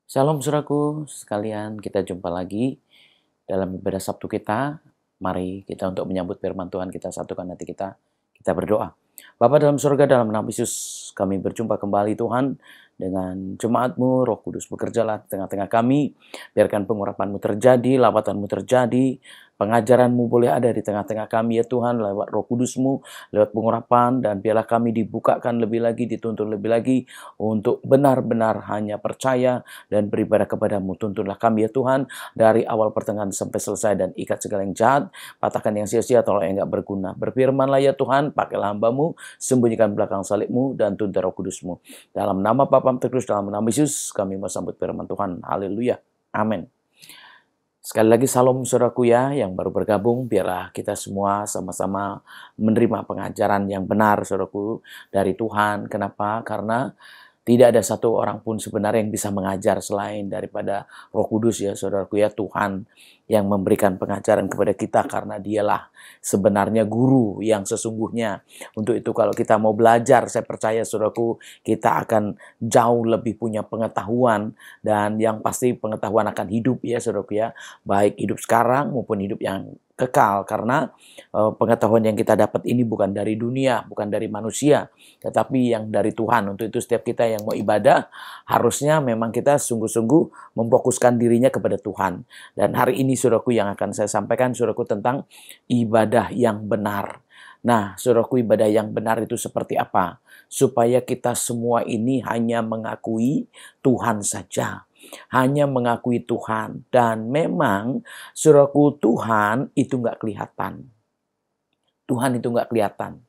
Salam saudaraku sekalian, kita jumpa lagi dalam ibadah Sabtu kita. Mari kita untuk menyambut firman Tuhan, kita satukan hati kita berdoa. Bapa dalam surga, dalam nama Yesus, kami berjumpa kembali Tuhan dengan jemaat-Mu, Roh Kudus bekerjalah di tengah-tengah kami. Biarkan pengurapan-Mu terjadi, lawatan-Mu terjadi, pengajaran-Mu boleh ada di tengah-tengah kami ya Tuhan, lewat Roh Kudus-Mu, lewat pengurapan, dan biarlah kami dibukakan lebih lagi, dituntun lebih lagi untuk benar-benar hanya percaya dan beribadah kepadamu. Tuntunlah kami ya Tuhan, dari awal pertengahan sampai selesai, dan ikat segala yang jahat, patahkan yang sia-sia, tolong yang enggak berguna. Berfirmanlah ya Tuhan, pakailah hamba-Mu, sembunyikan belakang salib-Mu, dan tuntun Roh Kudus-Mu. Dalam nama Bapa terus dalam nama Yesus, kami mau sambut firman Tuhan. Haleluya. Amin. Sekali lagi salam saudaraku ya, yang baru bergabung, biarlah kita semua sama-sama menerima pengajaran yang benar saudaraku dari Tuhan. Kenapa? Karena tidak ada satu orang pun sebenarnya yang bisa mengajar selain daripada Roh Kudus ya saudaraku ya, Tuhan yang memberikan pengajaran kepada kita karena dialah sebenarnya guru yang sesungguhnya. Untuk itu kalau kita mau belajar, saya percaya saudaraku, kita akan jauh lebih punya pengetahuan, dan yang pasti pengetahuan akan hidup ya saudaraku ya, baik hidup sekarang maupun hidup yang kekal, karena pengetahuan yang kita dapat ini bukan dari dunia, bukan dari manusia, tetapi yang dari Tuhan. Untuk itu setiap kita yang mau ibadah, harusnya memang kita sungguh-sungguh memfokuskan dirinya kepada Tuhan. Dan hari ini saudaraku yang akan saya sampaikan saudaraku tentang ibadah yang benar. Nah saudaraku, ibadah yang benar itu seperti apa? Supaya kita semua ini hanya mengakui Tuhan saja. Hanya mengakui Tuhan. Dan memang saudaraku, Tuhan itu nggak kelihatan. Tuhan itu nggak kelihatan.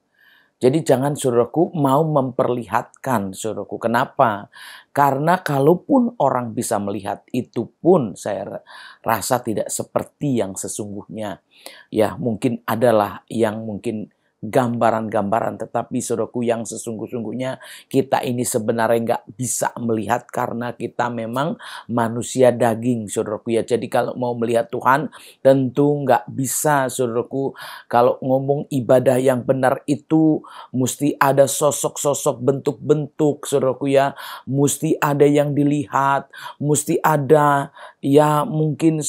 Jadi jangan saudaraku mau memperlihatkan saudaraku. Kenapa? Karena kalaupun orang bisa melihat, itu pun saya rasa tidak seperti yang sesungguhnya. Ya mungkin adalah yang mungkin gambaran-gambaran, tetapi saudaraku yang sesungguh-sungguhnya kita ini sebenarnya nggak bisa melihat karena kita memang manusia daging saudaraku ya. Jadi kalau mau melihat Tuhan tentu nggak bisa saudaraku. Kalau ngomong ibadah yang benar itu mesti ada sosok-sosok, bentuk-bentuk saudaraku ya, mesti ada yang dilihat, mesti ada ya mungkin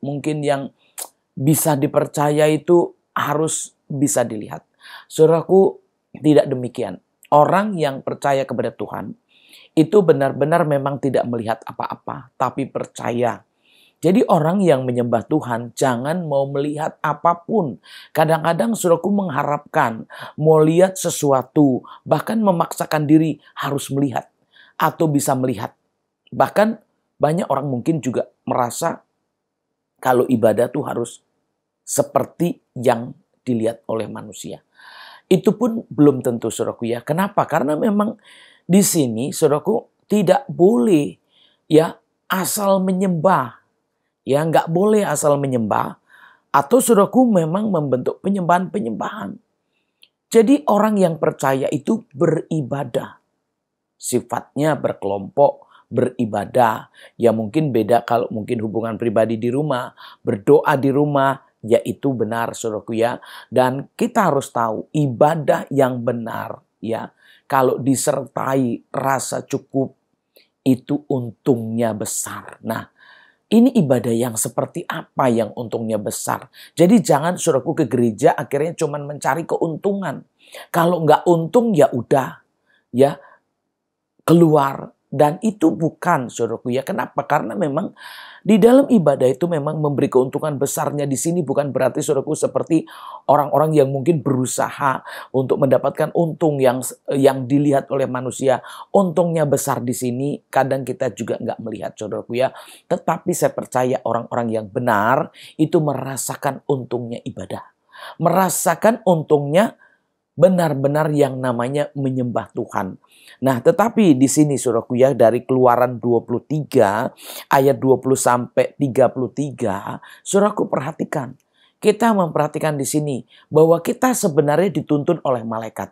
mungkin yang bisa dipercaya itu harus bisa dilihat. Saudaraku, tidak demikian. Orang yang percaya kepada Tuhan itu benar-benar memang tidak melihat apa-apa, tapi percaya. Jadi orang yang menyembah Tuhan jangan mau melihat apapun. Kadang-kadang saudaraku mengharapkan mau lihat sesuatu, bahkan memaksakan diri harus melihat atau bisa melihat. Bahkan banyak orang mungkin juga merasa kalau ibadah tuh harus seperti yang dilihat oleh manusia. Itu pun belum tentu saudaraku ya. Kenapa? Karena memang di sini saudaraku tidak boleh ya asal menyembah. Ya nggak boleh asal menyembah. Atau saudaraku memang membentuk penyembahan-penyembahan. Jadi orang yang percaya itu beribadah. Sifatnya berkelompok, beribadah. Ya mungkin beda kalau mungkin hubungan pribadi di rumah, berdoa di rumah, yaitu benar saudaraku ya. Dan kita harus tahu ibadah yang benar ya, kalau disertai rasa cukup itu untungnya besar. Nah, ini ibadah yang seperti apa yang untungnya besar? Jadi jangan saudaraku ke gereja akhirnya cuman mencari keuntungan. Kalau nggak untung ya udah ya keluar. Dan itu bukan saudaraku ya. Kenapa? Karena memang di dalam ibadah itu memang memberi keuntungan besarnya di sini bukan berarti saudaraku seperti orang-orang yang mungkin berusaha untuk mendapatkan untung yang dilihat oleh manusia. Untungnya besar di sini kadang kita juga nggak melihat saudaraku ya. Tetapi saya percaya orang-orang yang benar itu merasakan untungnya ibadah. Merasakan untungnya benar-benar yang namanya menyembah Tuhan. Nah, tetapi di sini saudaraku ya, dari Keluaran 23 ayat 20 sampai 33, saudaraku perhatikan. Kita memperhatikan di sini bahwa kita sebenarnya dituntun oleh malaikat.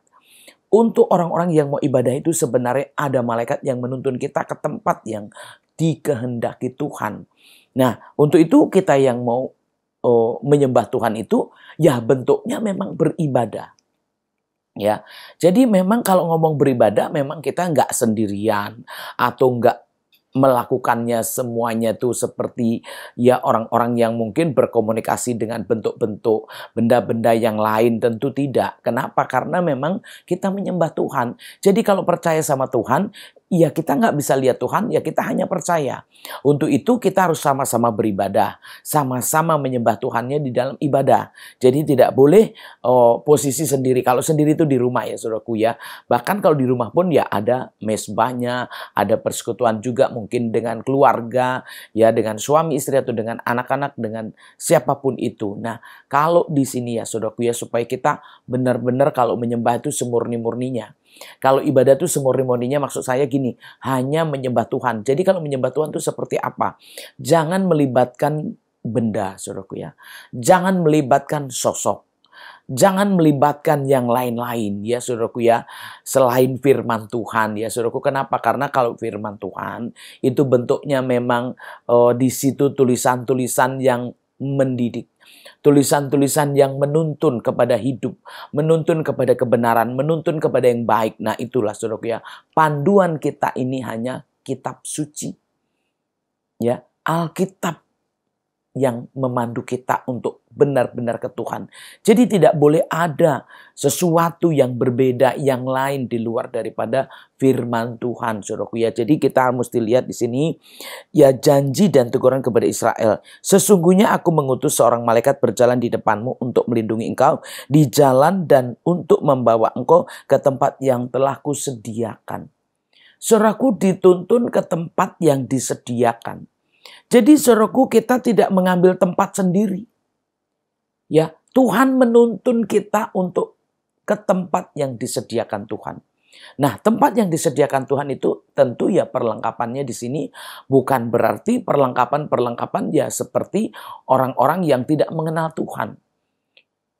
Untuk orang-orang yang mau ibadah itu sebenarnya ada malaikat yang menuntun kita ke tempat yang dikehendaki Tuhan. Nah, untuk itu kita yang mau menyembah Tuhan itu ya bentuknya memang beribadah. Ya, jadi memang kalau ngomong beribadah memang kita nggak sendirian atau nggak melakukannya semuanya tuh seperti ya orang-orang yang mungkin berkomunikasi dengan bentuk-bentuk benda-benda yang lain, tentu tidak. Kenapa? Karena memang kita menyembah Tuhan. Jadi kalau percaya sama Tuhan, ya kita nggak bisa lihat Tuhan, ya kita hanya percaya. Untuk itu kita harus sama-sama beribadah, sama-sama menyembah Tuhannya di dalam ibadah. Jadi tidak boleh posisi sendiri. Kalau sendiri itu di rumah ya saudaraku ya. Bahkan kalau di rumah pun ya ada mezbahnya, ada persekutuan juga mungkin dengan keluarga, ya dengan suami istri atau dengan anak-anak, dengan siapapun itu. Nah, kalau di sini ya saudaraku ya, supaya kita benar-benar kalau menyembah itu semurni-murninya. Kalau ibadah itu semurni-murninya maksud saya gini, hanya menyembah Tuhan. Jadi kalau menyembah Tuhan itu seperti apa? Jangan melibatkan benda saudaraku ya. Jangan melibatkan sosok. Jangan melibatkan yang lain-lain ya saudaraku ya, selain firman Tuhan ya saudaraku. Kenapa? Karena kalau firman Tuhan itu bentuknya memang di situ tulisan-tulisan yang mendidik, tulisan-tulisan yang menuntun kepada hidup, menuntun kepada kebenaran, menuntun kepada yang baik. Nah itulah saudaraku ya, panduan kita ini hanya kitab suci ya, Alkitab yang memandu kita untuk benar-benar ke Tuhan. Jadi tidak boleh ada sesuatu yang berbeda, yang lain di luar daripada firman Tuhan, saudaraku ya. Jadi kita mesti lihat di sini, ya janji dan teguran kepada Israel. Sesungguhnya aku mengutus seorang malaikat berjalan di depanmu untuk melindungi engkau di jalan dan untuk membawa engkau ke tempat yang telah kusediakan. Saudaraku, dituntun ke tempat yang disediakan. Jadi saudaraku, kita tidak mengambil tempat sendiri. Ya, Tuhan menuntun kita untuk ke tempat yang disediakan Tuhan. Nah, tempat yang disediakan Tuhan itu tentu ya perlengkapannya di sini bukan berarti perlengkapan ya seperti orang-orang yang tidak mengenal Tuhan.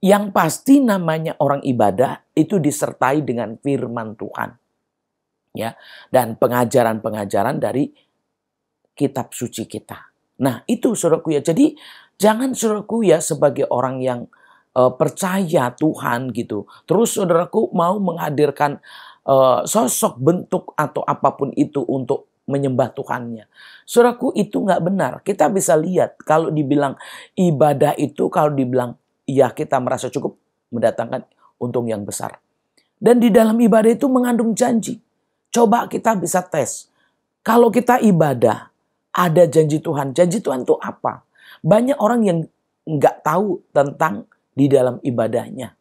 Yang pasti namanya orang ibadah itu disertai dengan firman Tuhan. Ya, dan pengajaran-pengajaran dari kitab suci kita. Nah itu saudaraku ya. Jadi jangan saudaraku ya sebagai orang yang percaya Tuhan gitu, terus saudaraku mau menghadirkan sosok, bentuk atau apapun itu untuk menyembah Tuhannya. Saudaraku itu nggak benar. Kita bisa lihat kalau dibilang ibadah itu, kalau dibilang ya kita merasa cukup, mendatangkan untung yang besar. Dan di dalam ibadah itu mengandung janji. Coba kita bisa tes. Kalau kita ibadah, ada janji Tuhan. Janji Tuhan itu apa? Banyak orang yang nggak tahu tentang di dalam ibadahnya.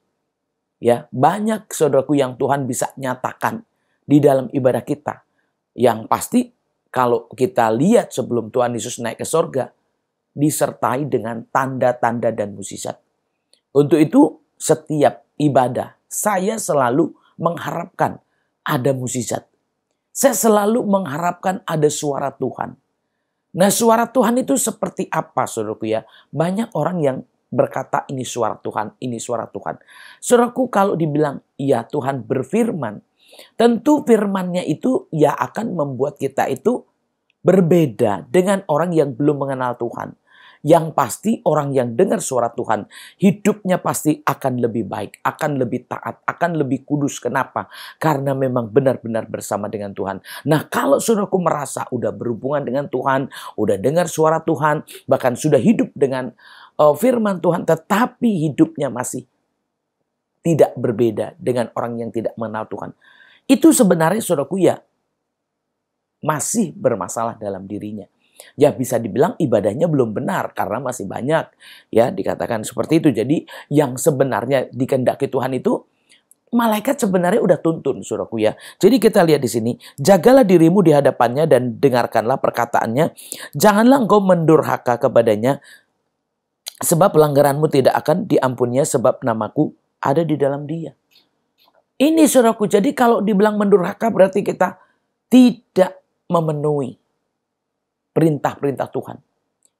Ya, banyak saudaraku yang Tuhan bisa nyatakan di dalam ibadah kita. Yang pasti kalau kita lihat sebelum Tuhan Yesus naik ke sorga, disertai dengan tanda-tanda dan mukjizat. Untuk itu setiap ibadah saya selalu mengharapkan ada mukjizat. Saya selalu mengharapkan ada suara Tuhan. Nah suara Tuhan itu seperti apa saudaraku ya? Banyak orang yang berkata ini suara Tuhan, ini suara Tuhan. Saudaraku kalau dibilang ya Tuhan berfirman, tentu firman-Nya itu ya akan membuat kita itu berbeda dengan orang yang belum mengenal Tuhan. Yang pasti orang yang dengar suara Tuhan, hidupnya pasti akan lebih baik, akan lebih taat, akan lebih kudus. Kenapa? Karena memang benar-benar bersama dengan Tuhan. Nah kalau saudaraku merasa udah berhubungan dengan Tuhan, udah dengar suara Tuhan, bahkan sudah hidup dengan firman Tuhan, tetapi hidupnya masih tidak berbeda dengan orang yang tidak mengenal Tuhan. Itu sebenarnya saudaraku ya masih bermasalah dalam dirinya. Ya bisa dibilang ibadahnya belum benar karena masih banyak ya dikatakan seperti itu. Jadi yang sebenarnya dikehendaki Tuhan itu malaikat sebenarnya udah tuntun saudaraku ya. Jadi kita lihat di sini, jagalah dirimu di hadapannya dan dengarkanlah perkataannya. Janganlah engkau mendurhaka kepadanya sebab pelanggaranmu tidak akan diampuninya sebab namaku ada di dalam dia. Ini saudaraku, jadi kalau dibilang mendurhaka berarti kita tidak memenuhi perintah-perintah Tuhan.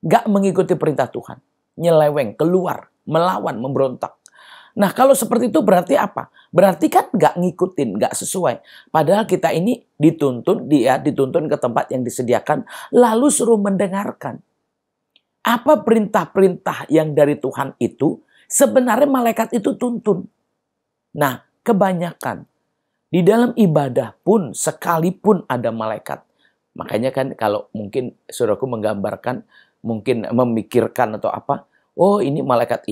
Gak mengikuti perintah Tuhan. Nyeleweng, keluar, melawan, memberontak. Nah kalau seperti itu berarti apa? Berarti kan gak ngikutin, gak sesuai. Padahal kita ini dituntun ke tempat yang disediakan. Lalu suruh mendengarkan. Apa perintah-perintah yang dari Tuhan itu? Sebenarnya malaikat itu tuntun. Nah kebanyakan di dalam ibadah pun sekalipun ada malaikat, Makanya kan kalau mungkin saudaraku menggambarkan, mungkin memikirkan atau apa, oh ini malaikat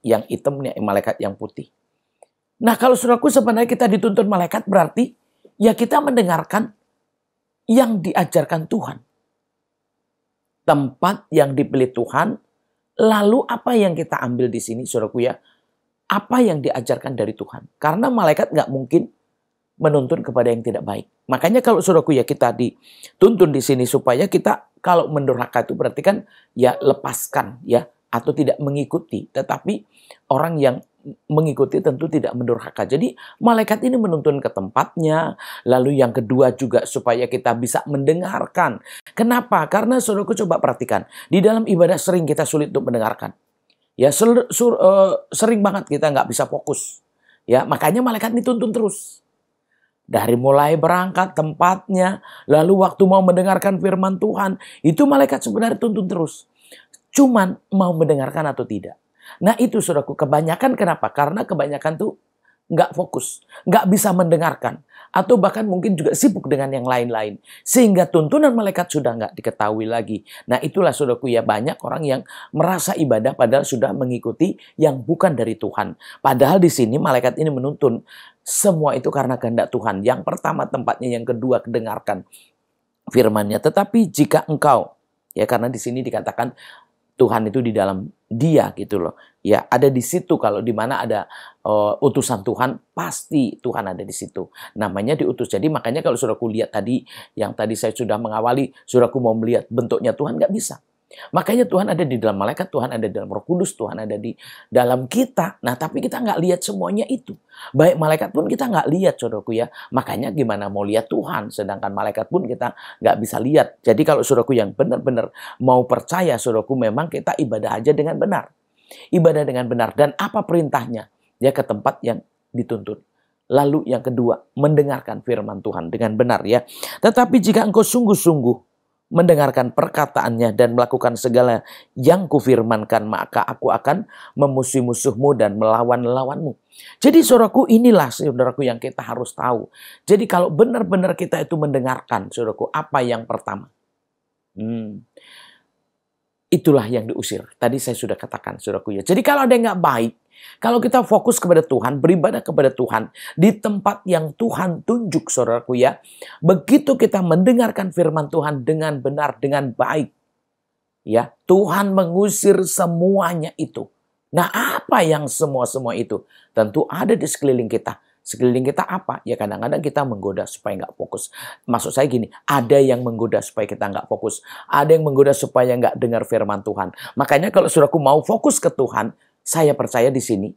yang hitam, ini malaikat yang putih. Nah kalau saudaraku sebenarnya kita dituntun malaikat berarti ya kita mendengarkan yang diajarkan Tuhan. Tempat yang dipilih Tuhan, lalu apa yang kita ambil di sini saudaraku ya, apa yang diajarkan dari Tuhan. Karena malaikat nggak mungkin menuntun kepada yang tidak baik. Makanya kalau saudaraku ya kita dituntun di sini supaya kita kalau mendurhaka itu berarti kan ya lepaskan ya atau tidak mengikuti. Tetapi orang yang mengikuti tentu tidak mendurhaka. Jadi malaikat ini menuntun ke tempatnya. Lalu yang kedua juga supaya kita bisa mendengarkan. Kenapa? Karena saudaraku coba perhatikan. Di dalam ibadah sering kita sulit untuk mendengarkan. Ya sering banget kita nggak bisa fokus. Ya makanya malaikat dituntun terus. Dari mulai berangkat tempatnya, lalu waktu mau mendengarkan firman Tuhan, itu malaikat sebenarnya tuntun terus. Cuman mau mendengarkan atau tidak. Nah itu saudaraku, kebanyakan kenapa? Karena kebanyakan tuh nggak fokus, nggak bisa mendengarkan. Atau bahkan mungkin juga sibuk dengan yang lain-lain. Sehingga tuntunan malaikat sudah nggak diketahui lagi. Nah itulah saudaraku ya, banyak orang yang merasa ibadah padahal sudah mengikuti yang bukan dari Tuhan. Padahal di sini malaikat ini menuntun semua itu karena kehendak Tuhan. Yang pertama tempatnya, yang kedua dengarkan firman-Nya. Tetapi jika engkau, ya karena di sini dikatakan Tuhan itu di dalam dia gitu loh. Ya ada di situ, kalau di mana ada utusan Tuhan, pasti Tuhan ada di situ. Namanya diutus. Jadi makanya kalau saudaraku lihat tadi, yang tadi saya sudah mengawali, saudaraku mau melihat bentuknya Tuhan nggak bisa. Makanya Tuhan ada di dalam malaikat, Tuhan ada di dalam Roh Kudus, Tuhan ada di dalam kita. Nah tapi kita nggak lihat semuanya itu. Baik malaikat pun kita nggak lihat saudaraku ya. Makanya gimana mau lihat Tuhan, sedangkan malaikat pun kita nggak bisa lihat. Jadi kalau saudaraku yang benar-benar mau percaya, saudaraku memang kita ibadah aja dengan benar. Ibadah dengan benar. Dan apa perintahnya? Ya ke tempat yang dituntut. Lalu yang kedua, mendengarkan firman Tuhan dengan benar ya. Tetapi jika engkau sungguh-sungguh mendengarkan perkataannya dan melakukan segala yang kufirmankan, maka aku akan memusuhi musuhmu dan melawan lawanmu. Jadi saudaraku, inilah saudaraku yang kita harus tahu. Jadi kalau benar-benar kita itu mendengarkan, saudaraku, apa yang pertama? Itulah yang diusir. Tadi saya sudah katakan, saudaraku ya. Jadi kalau ada yang nggak baik, kalau kita fokus kepada Tuhan, beribadah kepada Tuhan, di tempat yang Tuhan tunjuk, saudaraku ya. Begitu kita mendengarkan firman Tuhan dengan benar, dengan baik. Ya, Tuhan mengusir semuanya itu. Nah, apa yang semua-semua itu? Tentu ada di sekeliling kita. Sekeliling kita apa? Ya kadang-kadang kita menggoda supaya nggak fokus. Maksud saya gini, ada yang menggoda supaya kita nggak fokus. Ada yang menggoda supaya nggak dengar firman Tuhan. Makanya kalau saudaraku mau fokus ke Tuhan, saya percaya di sini,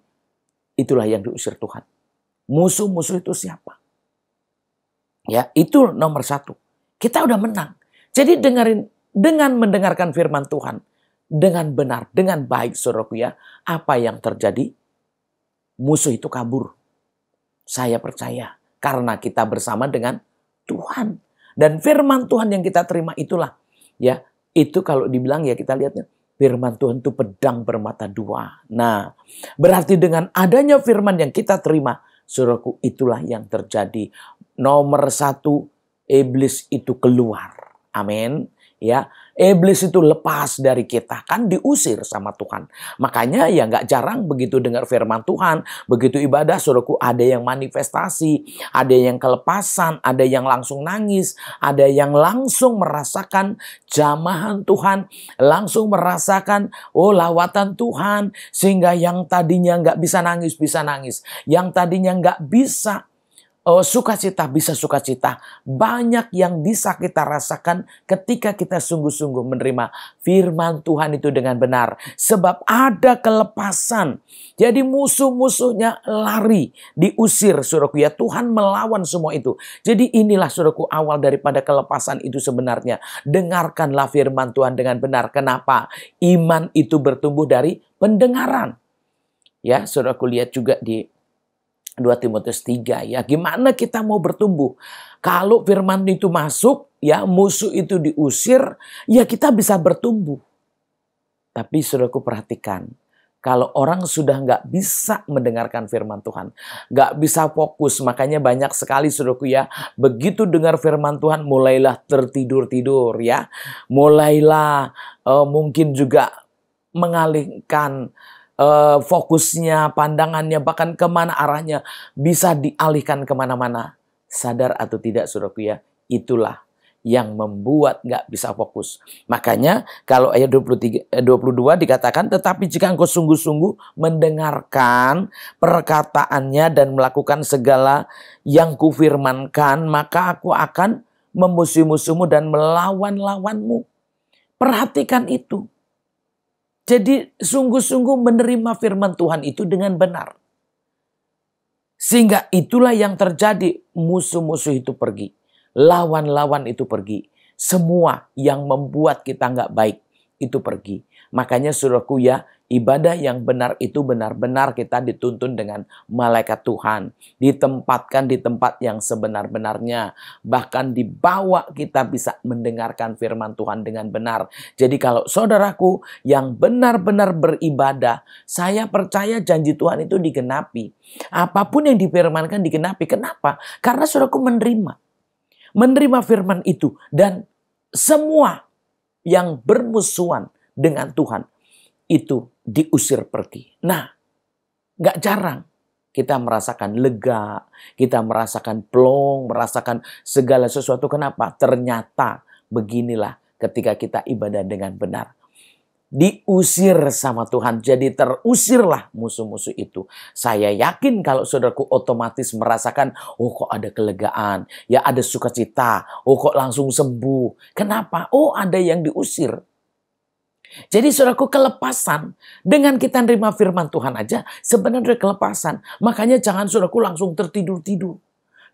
itulah yang diusir Tuhan. Musuh-musuh itu siapa? Ya, itu nomor satu. Kita udah menang. Jadi dengan mendengarkan firman Tuhan, dengan benar, dengan baik, saudaraku ya, apa yang terjadi? Musuh itu kabur. Saya percaya, karena kita bersama dengan Tuhan. Dan firman Tuhan yang kita terima itulah, ya, itu kalau dibilang ya kita lihatnya, firman Tuhan itu pedang bermata dua. Nah, berarti dengan adanya firman yang kita terima, saudaraku, itulah yang terjadi. Nomor satu, iblis itu keluar. Amin. Ya, iblis itu lepas dari kita, kan diusir sama Tuhan. Makanya ya nggak jarang begitu dengar firman Tuhan, begitu ibadah, saudaraku, ada yang manifestasi, ada yang kelepasan, ada yang langsung nangis, ada yang langsung merasakan jamahan Tuhan, langsung merasakan lawatan Tuhan, sehingga yang tadinya nggak bisa nangis, yang tadinya nggak bisa sukacita bisa sukacita. Banyak yang bisa kita rasakan ketika kita sungguh-sungguh menerima firman Tuhan itu dengan benar. Sebab ada kelepasan. Jadi musuh-musuhnya lari, diusir, saudaraku ya. Tuhan melawan semua itu. Jadi inilah, saudaraku, awal daripada kelepasan itu sebenarnya. Dengarkanlah firman Tuhan dengan benar. Kenapa? Iman itu bertumbuh dari pendengaran. Ya, saudaraku, lihat juga di 2 Timotius 3 ya. Gimana kita mau bertumbuh? Kalau firman itu masuk, ya musuh itu diusir, ya kita bisa bertumbuh. Tapi saudaraku perhatikan, Kalau orang sudah nggak bisa mendengarkan firman Tuhan, nggak bisa fokus, makanya banyak sekali saudaraku ya, begitu dengar firman Tuhan mulailah tertidur-tidur ya, mulailah mungkin juga mengalihkan fokusnya, pandangannya, bahkan kemana arahnya, bisa dialihkan kemana-mana. Sadar atau tidak saudaraku ya, itulah yang membuat nggak bisa fokus. Makanya kalau ayat 22 dikatakan, tetapi jika engkau sungguh-sungguh mendengarkan perkataannya dan melakukan segala yang kufirmankan, maka aku akan memusuhi-musuhmu dan melawan-lawanmu. Perhatikan itu. Jadi sungguh-sungguh menerima firman Tuhan itu dengan benar. Sehingga itulah yang terjadi, musuh-musuh itu pergi. Lawan-lawan itu pergi. Semua yang membuat kita nggak baik itu pergi. Makanya saudaraku ya, ibadah yang benar itu benar-benar kita dituntun dengan malaikat Tuhan. Ditempatkan di tempat yang sebenar-benarnya. Bahkan dibawa kita bisa mendengarkan firman Tuhan dengan benar. Jadi kalau saudaraku yang benar-benar beribadah, saya percaya janji Tuhan itu digenapi. Apapun yang difirmankan digenapi. Kenapa? Karena saudaraku menerima firman itu, dan semua yang bermusuhan dengan Tuhan itu diusir pergi. Nah, gak jarang kita merasakan lega, kita merasakan plong, merasakan segala sesuatu. Kenapa? Ternyata beginilah ketika kita ibadah dengan benar. Diusir sama Tuhan, jadi terusirlah musuh-musuh itu. Saya yakin kalau saudaraku otomatis merasakan, oh kok ada kelegaan, ya ada sukacita, oh kok langsung sembuh. Kenapa? Oh ada yang diusir. Jadi saudaraku kelepasan, dengan kita nerima firman Tuhan aja sebenarnya kelepasan. Makanya jangan saudaraku langsung tertidur-tidur.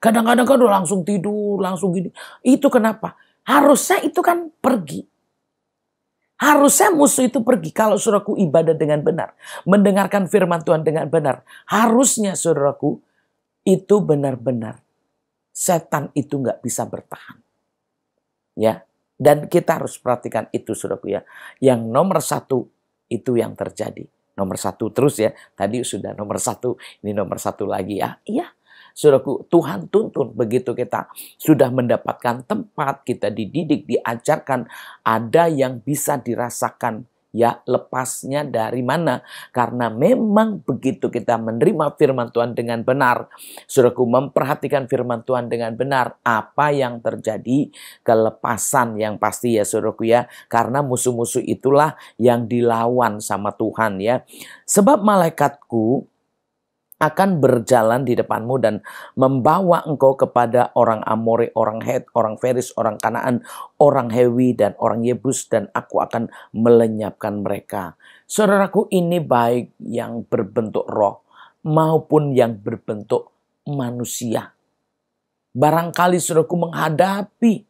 Kadang-kadang kan udah langsung tidur, langsung gini. Itu kenapa? Harusnya itu kan pergi. Harusnya musuh itu pergi kalau saudaraku ibadah dengan benar. Mendengarkan firman Tuhan dengan benar. Harusnya saudaraku itu benar-benar. Setan itu nggak bisa bertahan. Ya, dan kita harus perhatikan itu saudaraku ya. Yang nomor satu itu yang terjadi. Nomor satu terus ya. Tadi sudah nomor satu, ini nomor satu lagi ya. Iya. Saudaraku, Tuhan tuntun begitu kita sudah mendapatkan tempat, kita dididik, diajarkan, ada yang bisa dirasakan. Ya, lepasnya dari mana? Karena memang begitu kita menerima firman Tuhan dengan benar, saudaraku memperhatikan firman Tuhan dengan benar, apa yang terjadi? Kelepasan yang pasti ya saudaraku ya. Karena musuh-musuh itulah yang dilawan sama Tuhan ya. Sebab malaikatku akan berjalan di depanmu dan membawa engkau kepada orang Amori, orang Het, orang Feris, orang Kanaan, orang Hewi, dan orang Yebus, dan aku akan melenyapkan mereka. Saudaraku, ini baik yang berbentuk roh maupun yang berbentuk manusia. Barangkali saudaraku menghadapi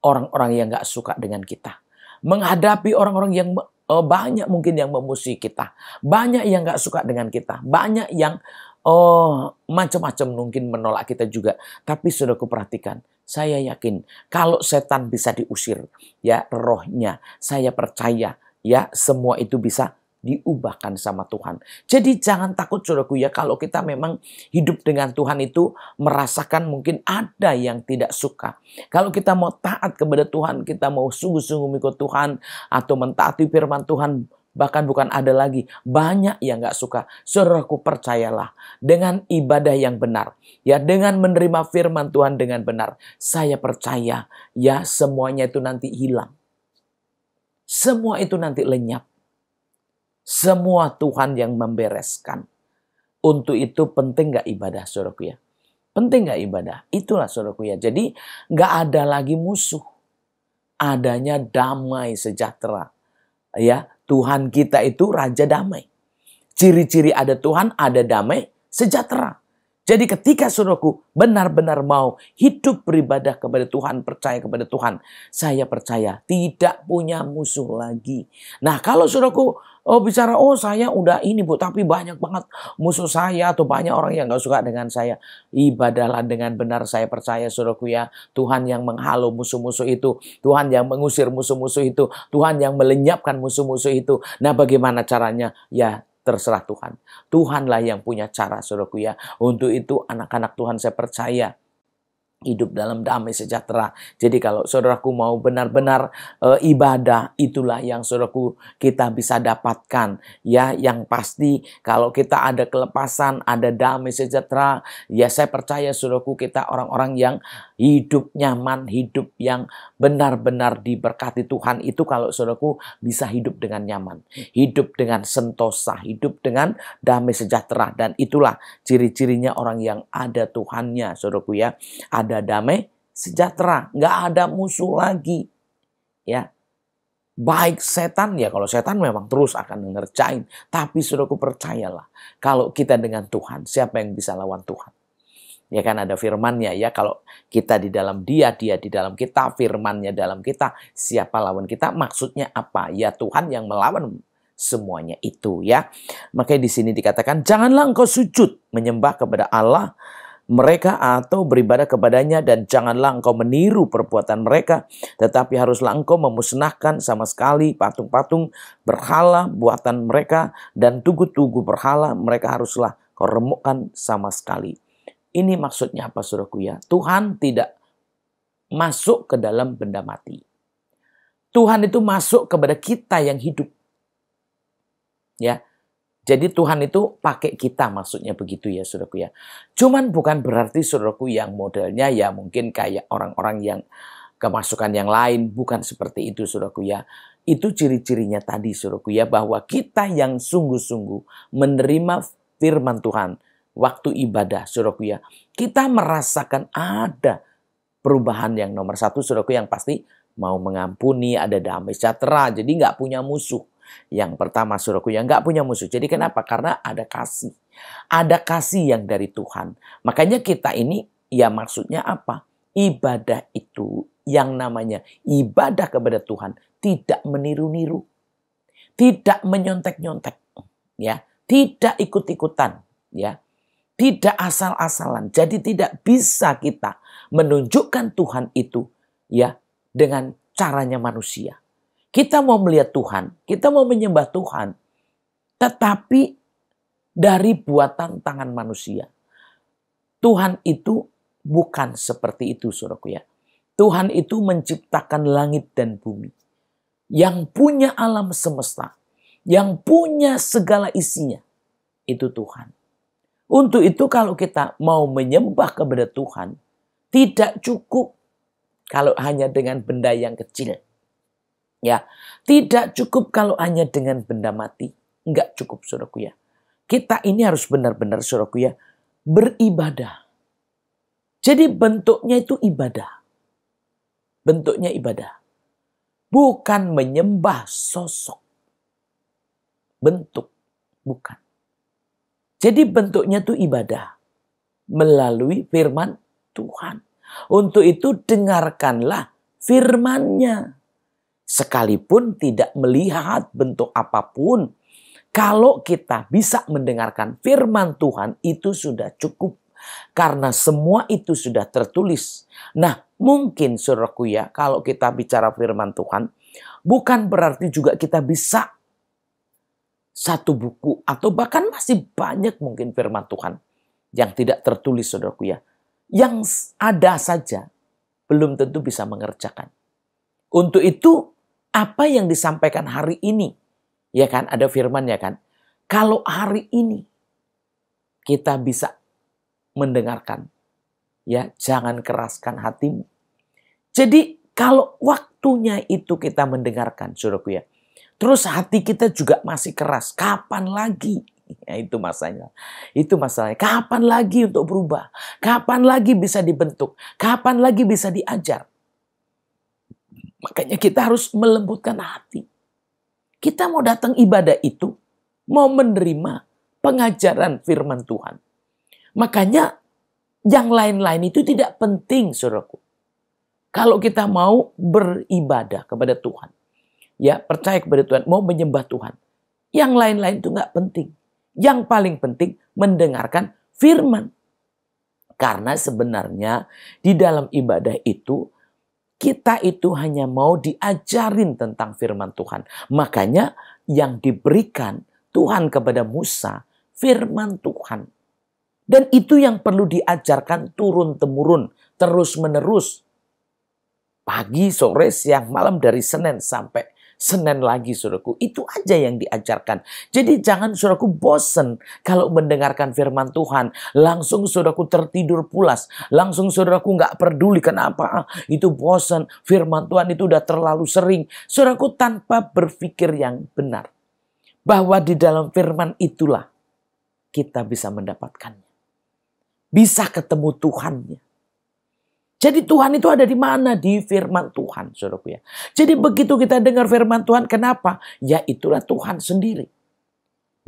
orang-orang yang gak suka dengan kita. Menghadapi orang-orang yang banyak mungkin yang memusuhi kita. Banyak yang gak suka dengan kita. Banyak yang macam-macam mungkin menolak kita juga. Tapi saudaraku perhatikan. Saya yakin kalau setan bisa diusir. Ya rohnya. Saya percaya ya semua itu bisa diubahkan sama Tuhan. Jadi jangan takut saudaraku ya, kalau kita memang hidup dengan Tuhan itu merasakan mungkin ada yang tidak suka. Kalau kita mau taat kepada Tuhan, kita mau sungguh-sungguh mengikut Tuhan atau mentaati firman Tuhan, bahkan bukan ada lagi, banyak yang gak suka. Saudaraku percayalah, dengan ibadah yang benar, ya dengan menerima firman Tuhan dengan benar, saya percaya ya semuanya itu nanti hilang. Semua itu nanti lenyap. Semua Tuhan yang membereskan. Untuk itu penting gak ibadah saudaraku ya? Penting gak ibadah? Itulah saudaraku ya. Jadi gak ada lagi musuh. Adanya damai sejahtera. Ya, Tuhan kita itu Raja damai. Ciri-ciri ada Tuhan, ada damai sejahtera. Jadi ketika saudaraku benar-benar mau hidup beribadah kepada Tuhan, percaya kepada Tuhan, saya percaya tidak punya musuh lagi. Nah kalau saudaraku bicara, oh saya udah ini Bu, tapi banyak banget musuh saya atau banyak orang yang gak suka dengan saya. Ibadahlah dengan benar, saya percaya saudaraku ya. Tuhan yang menghalau musuh-musuh itu. Tuhan yang mengusir musuh-musuh itu. Tuhan yang melenyapkan musuh-musuh itu. Nah bagaimana caranya? Ya terserah Tuhan. Tuhanlah yang punya cara, saudaraku ya. Untuk itu anak-anak Tuhan saya percaya hidup dalam damai sejahtera. Jadi kalau saudaraku mau benar-benar ibadah, itulah yang saudaraku kita bisa dapatkan. Ya, yang pasti kalau kita ada kelepasan, ada damai sejahtera, ya saya percaya saudaraku kita orang-orang yang hidup nyaman, hidup yang benar-benar diberkati Tuhan. Itu kalau saudaraku bisa hidup dengan nyaman, hidup dengan sentosa, hidup dengan damai sejahtera. Dan itulah ciri-cirinya orang yang ada Tuhannya, saudaraku ya. Ada damai sejahtera, nggak ada musuh lagi, ya. Baik setan, ya kalau setan memang terus akan ngerjain. Tapi saudaraku percayalah, kalau kita dengan Tuhan, siapa yang bisa lawan Tuhan? Ya kan ada firman-Nya ya, kalau kita di dalam dia di dalam kita, firman-Nya dalam kita, siapa lawan kita? Maksudnya apa? Ya Tuhan yang melawan semuanya itu ya. Makanya di sini dikatakan, janganlah engkau sujud menyembah kepada Allah mereka atau beribadah kepadanya, dan janganlah engkau meniru perbuatan mereka, tetapi haruslah engkau memusnahkan sama sekali patung-patung berhala buatan mereka, dan tugu-tugu berhala mereka haruslah kau remukkan sama sekali. Ini maksudnya apa saudaraku ya? Tuhan tidak masuk ke dalam benda mati. Tuhan itu masuk kepada kita yang hidup. Ya. Jadi Tuhan itu pakai kita, maksudnya begitu ya saudaraku ya. Cuman bukan berarti saudaraku yang modelnya ya mungkin kayak orang-orang yang kemasukan yang lain. Bukan seperti itu saudaraku ya. Itu ciri-cirinya tadi saudaraku ya. Bahwa kita yang sungguh-sungguh menerima firman Tuhan waktu ibadah saudaraku ya. Kita merasakan ada perubahan yang nomor satu saudaraku, yang pasti mau mengampuni, ada damai sejahtera. Jadi nggak punya musuh. Yang pertama saudaraku yang nggak punya musuh. Jadi kenapa? Karena ada kasih. Ada kasih yang dari Tuhan. Makanya kita ini ya maksudnya apa? Ibadah itu yang namanya ibadah kepada Tuhan tidak meniru-niru. Tidak menyontek-nyontek. Ya, tidak ikut-ikutan. Ya, tidak asal-asalan. Jadi tidak bisa kita menunjukkan Tuhan itu ya dengan caranya manusia. Kita mau melihat Tuhan, kita mau menyembah Tuhan, tetapi dari buatan tangan manusia. Tuhan itu bukan seperti itu, saudaraku ya. Tuhan itu menciptakan langit dan bumi, yang punya alam semesta, yang punya segala isinya, itu Tuhan. Untuk itu kalau kita mau menyembah kepada Tuhan, tidak cukup kalau hanya dengan benda yang kecil. Ya, tidak cukup kalau hanya dengan benda mati. Enggak cukup saudaraku ya. Kita ini harus benar-benar saudaraku ya beribadah. Jadi bentuknya itu ibadah. Bentuknya ibadah. Bukan menyembah sosok. Bentuk. Bukan. Jadi bentuknya itu ibadah. Melalui firman Tuhan. Untuk itu dengarkanlah firman-Nya. Sekalipun tidak melihat bentuk apapun, kalau kita bisa mendengarkan firman Tuhan itu sudah cukup. Karena semua itu sudah tertulis. Nah, mungkin saudaraku ya, kalau kita bicara firman Tuhan, bukan berarti juga kita bisa satu buku atau bahkan masih banyak mungkin firman Tuhan yang tidak tertulis saudaraku ya. Yang ada saja belum tentu bisa mengerjakan. Untuk itu apa yang disampaikan hari ini, ya kan, ada firman ya kan. Kalau hari ini kita bisa mendengarkan, ya jangan keraskan hatimu. Jadi kalau waktunya itu kita mendengarkan, saudaraku ya, terus hati kita juga masih keras, kapan lagi? Ya, itu masalahnya. Itu masalahnya. Kapan lagi untuk berubah? Kapan lagi bisa dibentuk? Kapan lagi bisa diajar? Makanya kita harus melembutkan hati. Kita mau datang ibadah itu, mau menerima pengajaran firman Tuhan. Makanya yang lain-lain itu tidak penting, saudaraku. Kalau kita mau beribadah kepada Tuhan, ya percaya kepada Tuhan, mau menyembah Tuhan, yang lain-lain itu nggak penting. Yang paling penting mendengarkan firman. Karena sebenarnya di dalam ibadah itu, kita itu hanya mau diajarin tentang firman Tuhan. Makanya yang diberikan Tuhan kepada Musa, firman Tuhan. Dan itu yang perlu diajarkan turun-temurun, terus-menerus. Pagi, sore, siang, malam, dari Senin sampai Senin lagi, saudaraku. Itu aja yang diajarkan. Jadi jangan saudaraku bosen kalau mendengarkan firman Tuhan. Langsung saudaraku tertidur pulas. Langsung saudaraku nggak peduli kenapa. Itu bosen. Firman Tuhan itu udah terlalu sering. Saudaraku tanpa berpikir yang benar. Bahwa di dalam firman itulah kita bisa mendapatkannya. Bisa ketemu Tuhannya. Jadi Tuhan itu ada di mana? Di firman Tuhan, saudaraku ya. Jadi begitu kita dengar firman Tuhan, kenapa? Ya itulah Tuhan sendiri.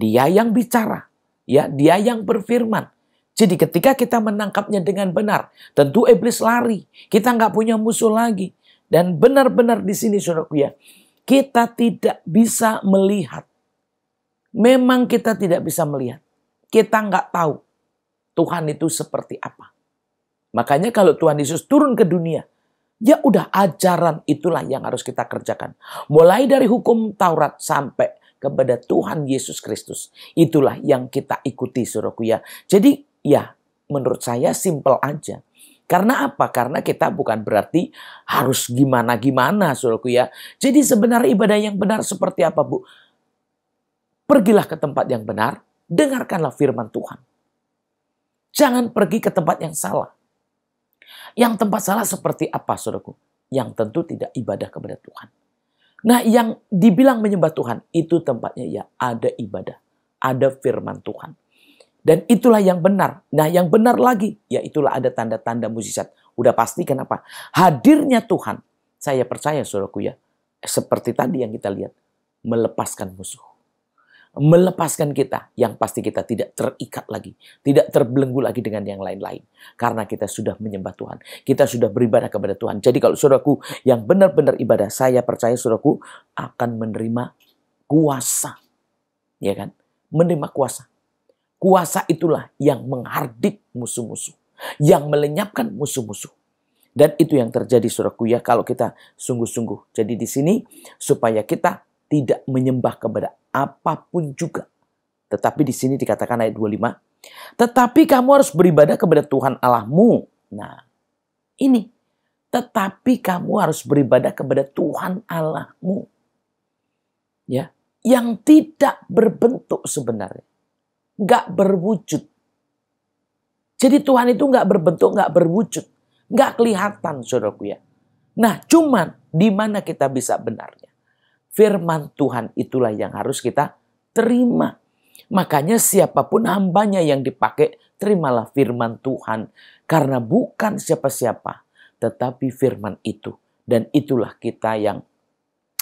Dia yang bicara, ya, Dia yang berfirman. Jadi ketika kita menangkapnya dengan benar, tentu iblis lari. Kita nggak punya musuh lagi. Dan benar-benar di sini, saudaraku ya, kita tidak bisa melihat. Memang kita tidak bisa melihat. Kita nggak tahu Tuhan itu seperti apa. Makanya kalau Tuhan Yesus turun ke dunia, ya udah ajaran itulah yang harus kita kerjakan. Mulai dari hukum Taurat sampai kepada Tuhan Yesus Kristus. Itulah yang kita ikuti, saudaraku ya. Jadi ya menurut saya simpel aja. Karena apa? Karena kita bukan berarti harus gimana-gimana, saudaraku ya. Jadi sebenarnya ibadah yang benar seperti apa, Bu? Pergilah ke tempat yang benar, dengarkanlah firman Tuhan. Jangan pergi ke tempat yang salah. Yang tempat salah seperti apa, saudaraku? Yang tentu tidak ibadah kepada Tuhan. Nah, yang dibilang menyembah Tuhan, itu tempatnya ya ada ibadah. Ada firman Tuhan. Dan itulah yang benar. Nah, yang benar lagi, ya itulah ada tanda-tanda mukjizat. Udah pasti kenapa? Hadirnya Tuhan, saya percaya, saudaraku ya, seperti tadi yang kita lihat, melepaskan musuh. Melepaskan kita, yang pasti kita tidak terikat lagi, tidak terbelenggu lagi dengan yang lain-lain. Karena kita sudah menyembah Tuhan, kita sudah beribadah kepada Tuhan. Jadi kalau saudaraku yang benar-benar ibadah, saya percaya saudaraku akan menerima kuasa. Ya kan? Menerima kuasa. Kuasa itulah yang menghardik musuh-musuh, yang melenyapkan musuh-musuh. Dan itu yang terjadi saudaraku ya kalau kita sungguh-sungguh. Jadi di sini supaya kita tidak menyembah kepada apapun juga. Tetapi di sini dikatakan ayat 25. Tetapi kamu harus beribadah kepada Tuhan Allahmu. Nah, ini. Tetapi kamu harus beribadah kepada Tuhan Allahmu. Ya, yang tidak berbentuk sebenarnya. Nggak berwujud. Jadi Tuhan itu nggak berbentuk, nggak berwujud. Nggak kelihatan, saudaraku ya. Nah, cuman di mana kita bisa benarnya? Firman Tuhan itulah yang harus kita terima. Makanya siapapun hambanya yang dipakai, terimalah firman Tuhan. Karena bukan siapa-siapa, tetapi firman itu. Dan itulah kita yang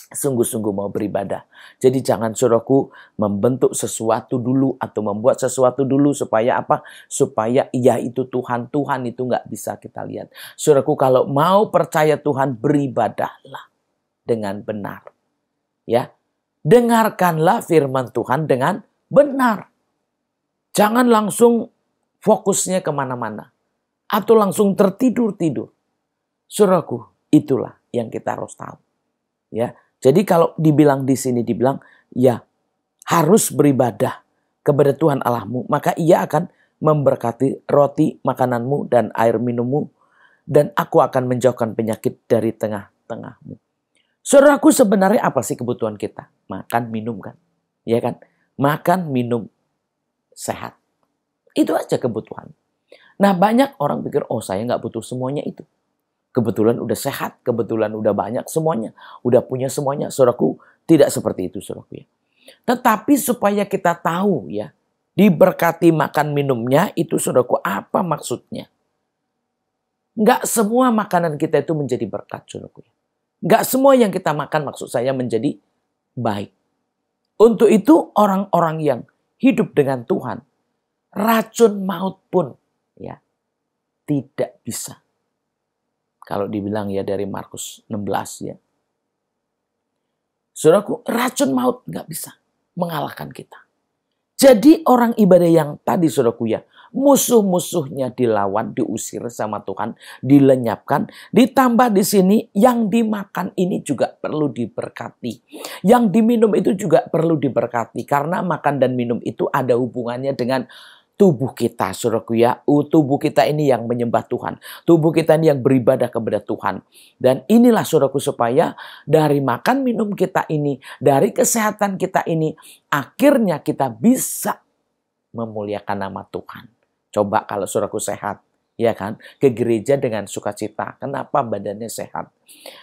sungguh-sungguh mau beribadah. Jadi jangan saudaraku membentuk sesuatu dulu atau membuat sesuatu dulu supaya apa? Supaya ya itu Tuhan. Tuhan itu nggak bisa kita lihat. Saudaraku kalau mau percaya Tuhan, beribadahlah dengan benar. Ya, dengarkanlah firman Tuhan dengan benar. Jangan langsung fokusnya kemana-mana. Atau langsung tertidur-tidur. Saudaraku, itulah yang kita harus tahu. Ya, jadi kalau dibilang di sini, dibilang ya harus beribadah kepada Tuhan Allahmu. Maka ia akan memberkati roti makananmu dan air minummu. Dan aku akan menjauhkan penyakit dari tengah-tengahmu. Saudaraku, sebenarnya apa sih kebutuhan kita? Makan, minum kan? Ya kan? Makan, minum, sehat. Itu aja kebutuhan. Nah banyak orang pikir, oh saya nggak butuh semuanya itu. Kebetulan udah sehat, kebetulan udah banyak semuanya. Udah punya semuanya. Saudaraku, tidak seperti itu saudaraku ya. Tetapi supaya kita tahu ya, diberkati makan minumnya itu saudaraku apa maksudnya? Nggak semua makanan kita itu menjadi berkat saudaraku ya. Nggak semua yang kita makan maksud saya menjadi baik. Untuk itu orang-orang yang hidup dengan Tuhan, racun maut pun ya tidak bisa. Kalau dibilang ya dari Markus 16 ya. Saudaraku, racun maut nggak bisa mengalahkan kita. Jadi orang ibadah yang tadi saudaraku ya, musuh-musuhnya dilawan, diusir sama Tuhan, dilenyapkan, ditambah di sini yang dimakan ini juga perlu diberkati. Yang diminum itu juga perlu diberkati karena makan dan minum itu ada hubungannya dengan tubuh kita, saudaraku ya. Tubuh kita ini yang menyembah Tuhan. Tubuh kita ini yang beribadah kepada Tuhan. Dan inilah saudaraku supaya dari makan minum kita ini, dari kesehatan kita ini, akhirnya kita bisa memuliakan nama Tuhan. Coba kalau saudaraku sehat, ya kan? Ke gereja dengan sukacita. Kenapa badannya sehat?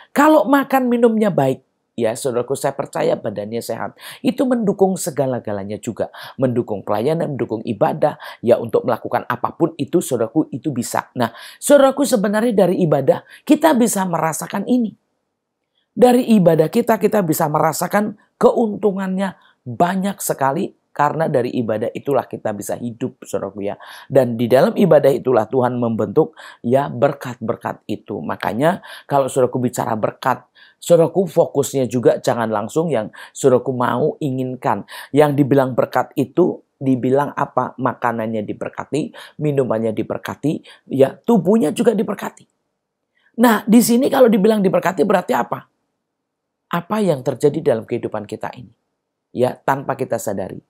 Kalau makan minumnya baik, ya saudaraku, saya percaya badannya sehat. Itu mendukung segala-galanya juga. Mendukung pelayanan, mendukung ibadah. Ya untuk melakukan apapun itu saudaraku itu bisa. Nah saudaraku sebenarnya dari ibadah kita bisa merasakan ini. Dari ibadah kita bisa merasakan keuntungannya banyak sekali. Karena dari ibadah itulah kita bisa hidup saudaraku ya. Dan di dalam ibadah itulah Tuhan membentuk ya berkat-berkat itu. Makanya kalau saudaraku bicara berkat, saudaraku fokusnya juga jangan langsung yang saudaraku mau inginkan. Yang dibilang berkat itu dibilang apa? Makanannya diberkati, minumannya diberkati, ya tubuhnya juga diberkati. Nah di sini kalau dibilang diberkati berarti apa? Apa yang terjadi dalam kehidupan kita ini? Ya tanpa kita sadari.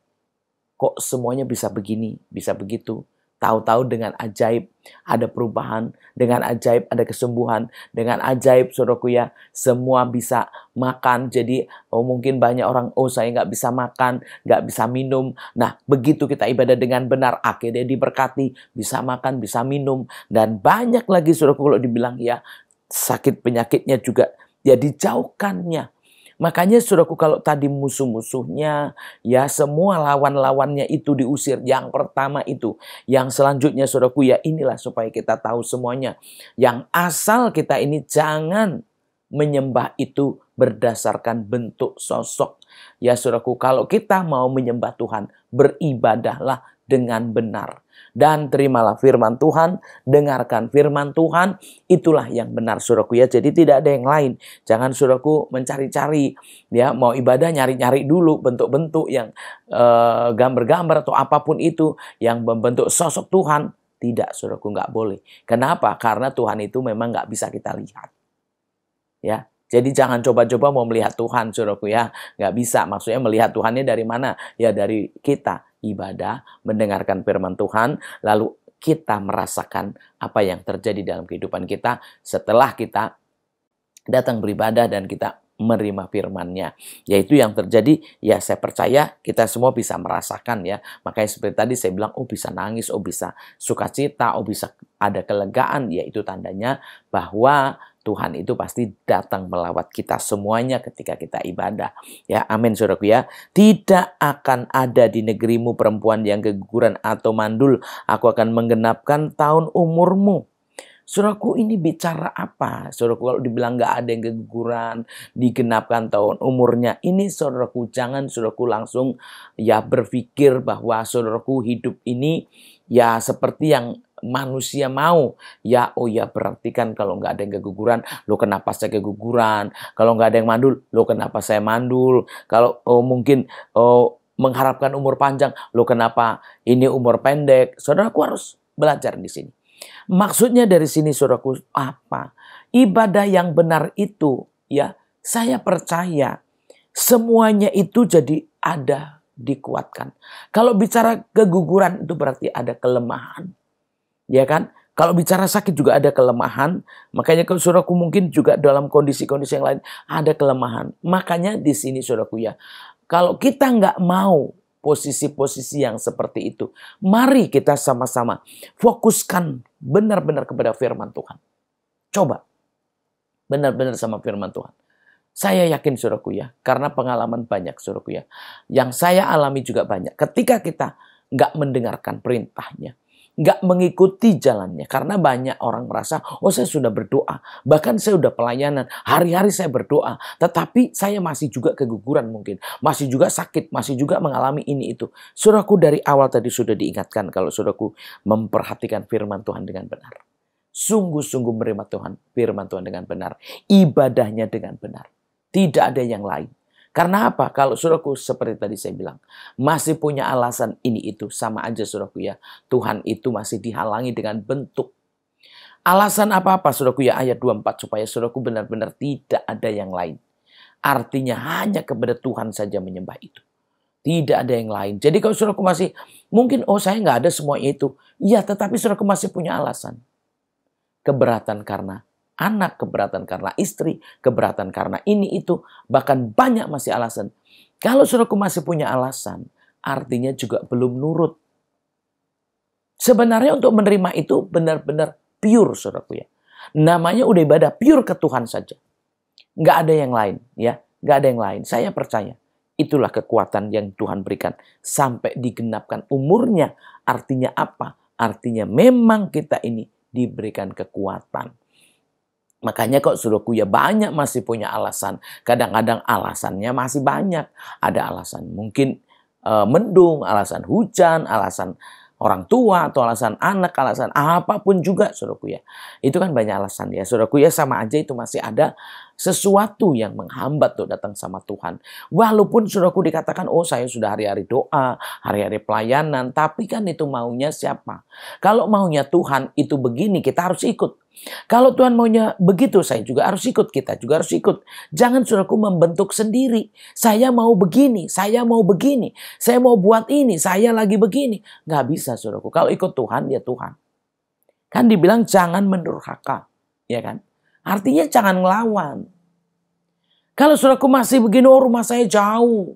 Kok semuanya bisa begini, bisa begitu. Tahu-tahu dengan ajaib ada perubahan, dengan ajaib ada kesembuhan, dengan ajaib saudaraku ya, semua bisa makan. Jadi mungkin banyak orang, saya nggak bisa makan, nggak bisa minum. Nah begitu kita ibadah dengan benar, akhirnya diberkati, bisa makan, bisa minum. Dan banyak lagi saudaraku kalau dibilang ya, sakit penyakitnya juga ya dijauhkannya. Makanya saudaraku kalau tadi musuh-musuhnya, ya semua lawan-lawannya itu diusir. Yang pertama itu. Yang selanjutnya saudaraku ya inilah supaya kita tahu semuanya. Yang asal kita ini jangan menyembah itu berdasarkan bentuk sosok. Ya saudaraku kalau kita mau menyembah Tuhan, beribadahlah dengan benar. Dan terimalah firman Tuhan, dengarkan firman Tuhan, itulah yang benar saudaraku ya. Jadi tidak ada yang lain. Jangan saudaraku mencari-cari, ya mau ibadah nyari-nyari dulu bentuk-bentuk yang gambar-gambar atau apapun itu yang membentuk sosok Tuhan. Tidak saudaraku, nggak boleh. Kenapa? Karena Tuhan itu memang nggak bisa kita lihat. Ya. Jadi jangan coba-coba mau melihat Tuhan saudaraku ya. Nggak bisa, maksudnya melihat Tuhannya dari mana? Ya dari kita. Ibadah, mendengarkan firman Tuhan, lalu kita merasakan apa yang terjadi dalam kehidupan kita setelah kita datang beribadah dan kita menerima firman-Nya. Yaitu yang terjadi, ya saya percaya kita semua bisa merasakan ya. Makanya seperti tadi saya bilang, bisa nangis, bisa sukacita, bisa ada kelegaan. Ya itu tandanya bahwa Tuhan itu pasti datang melawat kita semuanya ketika kita ibadah. Ya, amin saudaraku ya. Tidak akan ada di negerimu perempuan yang keguguran atau mandul. Aku akan menggenapkan tahun umurmu. Saudaraku ini bicara apa? Saudaraku kalau dibilang nggak ada yang keguguran, digenapkan tahun umurnya. Ini saudaraku jangan saudaraku langsung ya berpikir bahwa saudaraku hidup ini ya seperti yang manusia mau. Ya, ya berarti kan kalau nggak ada yang keguguran, lo kenapa saya keguguran? Kalau nggak ada yang mandul, lo kenapa saya mandul? Kalau mungkin mengharapkan umur panjang, lo kenapa ini umur pendek? Saudaraku harus belajar di sini. Maksudnya dari sini saudaraku apa? Ibadah yang benar itu ya saya percaya semuanya itu jadi ada dikuatkan. Kalau bicara keguguran itu berarti ada kelemahan. Ya kan? Kalau bicara sakit juga ada kelemahan. Makanya kalau saudaraku mungkin juga dalam kondisi-kondisi yang lain ada kelemahan. Makanya di sini saudaraku ya. Kalau kita nggak mau posisi-posisi yang seperti itu. Mari kita sama-sama fokuskan benar-benar kepada firman Tuhan. Coba. Benar-benar sama firman Tuhan. Saya yakin saudaraku ya. Karena pengalaman banyak saudaraku ya. Yang saya alami juga banyak. Ketika kita nggak mendengarkan perintahnya. Nggak mengikuti jalannya. Karena banyak orang merasa, saya sudah berdoa. Bahkan saya sudah pelayanan. Hari-hari saya berdoa. Tetapi saya masih juga keguguran mungkin. Masih juga sakit. Masih juga mengalami ini itu. Saudaraku dari awal tadi sudah diingatkan. Kalau saudaraku memperhatikan firman Tuhan dengan benar. Sungguh-sungguh menerima Tuhan. Firman Tuhan dengan benar. Ibadahnya dengan benar. Tidak ada yang lain. Karena apa? Kalau saudaraku seperti tadi saya bilang, masih punya alasan ini itu, sama aja saudaraku ya. Tuhan itu masih dihalangi dengan bentuk. Alasan apa-apa saudaraku ya, ayat 24, supaya saudaraku benar-benar tidak ada yang lain. Artinya hanya kepada Tuhan saja menyembah itu. Tidak ada yang lain. Jadi kalau saudaraku masih, mungkin saya nggak ada semua itu. Ya, tetapi saudaraku masih punya alasan. Keberatan karena anak, keberatan karena istri, keberatan karena ini itu, bahkan banyak masih alasan. Kalau saudaraku masih punya alasan, artinya juga belum nurut. Sebenarnya untuk menerima itu benar-benar pure saudaraku ya. Namanya udah ibadah pure ke Tuhan saja. Nggak ada yang lain ya, nggak ada yang lain. Saya percaya itulah kekuatan yang Tuhan berikan sampai digenapkan umurnya. Artinya apa? Artinya memang kita ini diberikan kekuatan. Makanya kok saudaraku ya banyak masih punya alasan. Kadang-kadang alasannya masih banyak. Ada alasan mungkin mendung, alasan hujan, alasan orang tua atau alasan anak, alasan apapun juga saudaraku ya. Itu kan banyak alasan ya. Saudaraku ya sama aja itu masih ada sesuatu yang menghambat tuh datang sama Tuhan. Walaupun saudaraku dikatakan saya sudah hari-hari doa, hari-hari pelayanan. Tapi kan itu maunya siapa? Kalau maunya Tuhan itu begini kita harus ikut. Kalau Tuhan maunya begitu, saya juga harus ikut, kita juga harus ikut. Jangan saudaraku membentuk sendiri. Saya mau begini, saya mau begini, saya mau buat ini, saya lagi begini. Nggak bisa saudaraku. Kalau ikut Tuhan, ya Tuhan. Kan dibilang jangan mendurhaka. Ya kan? Artinya jangan ngelawan. Kalau saudaraku masih begini, rumah saya jauh.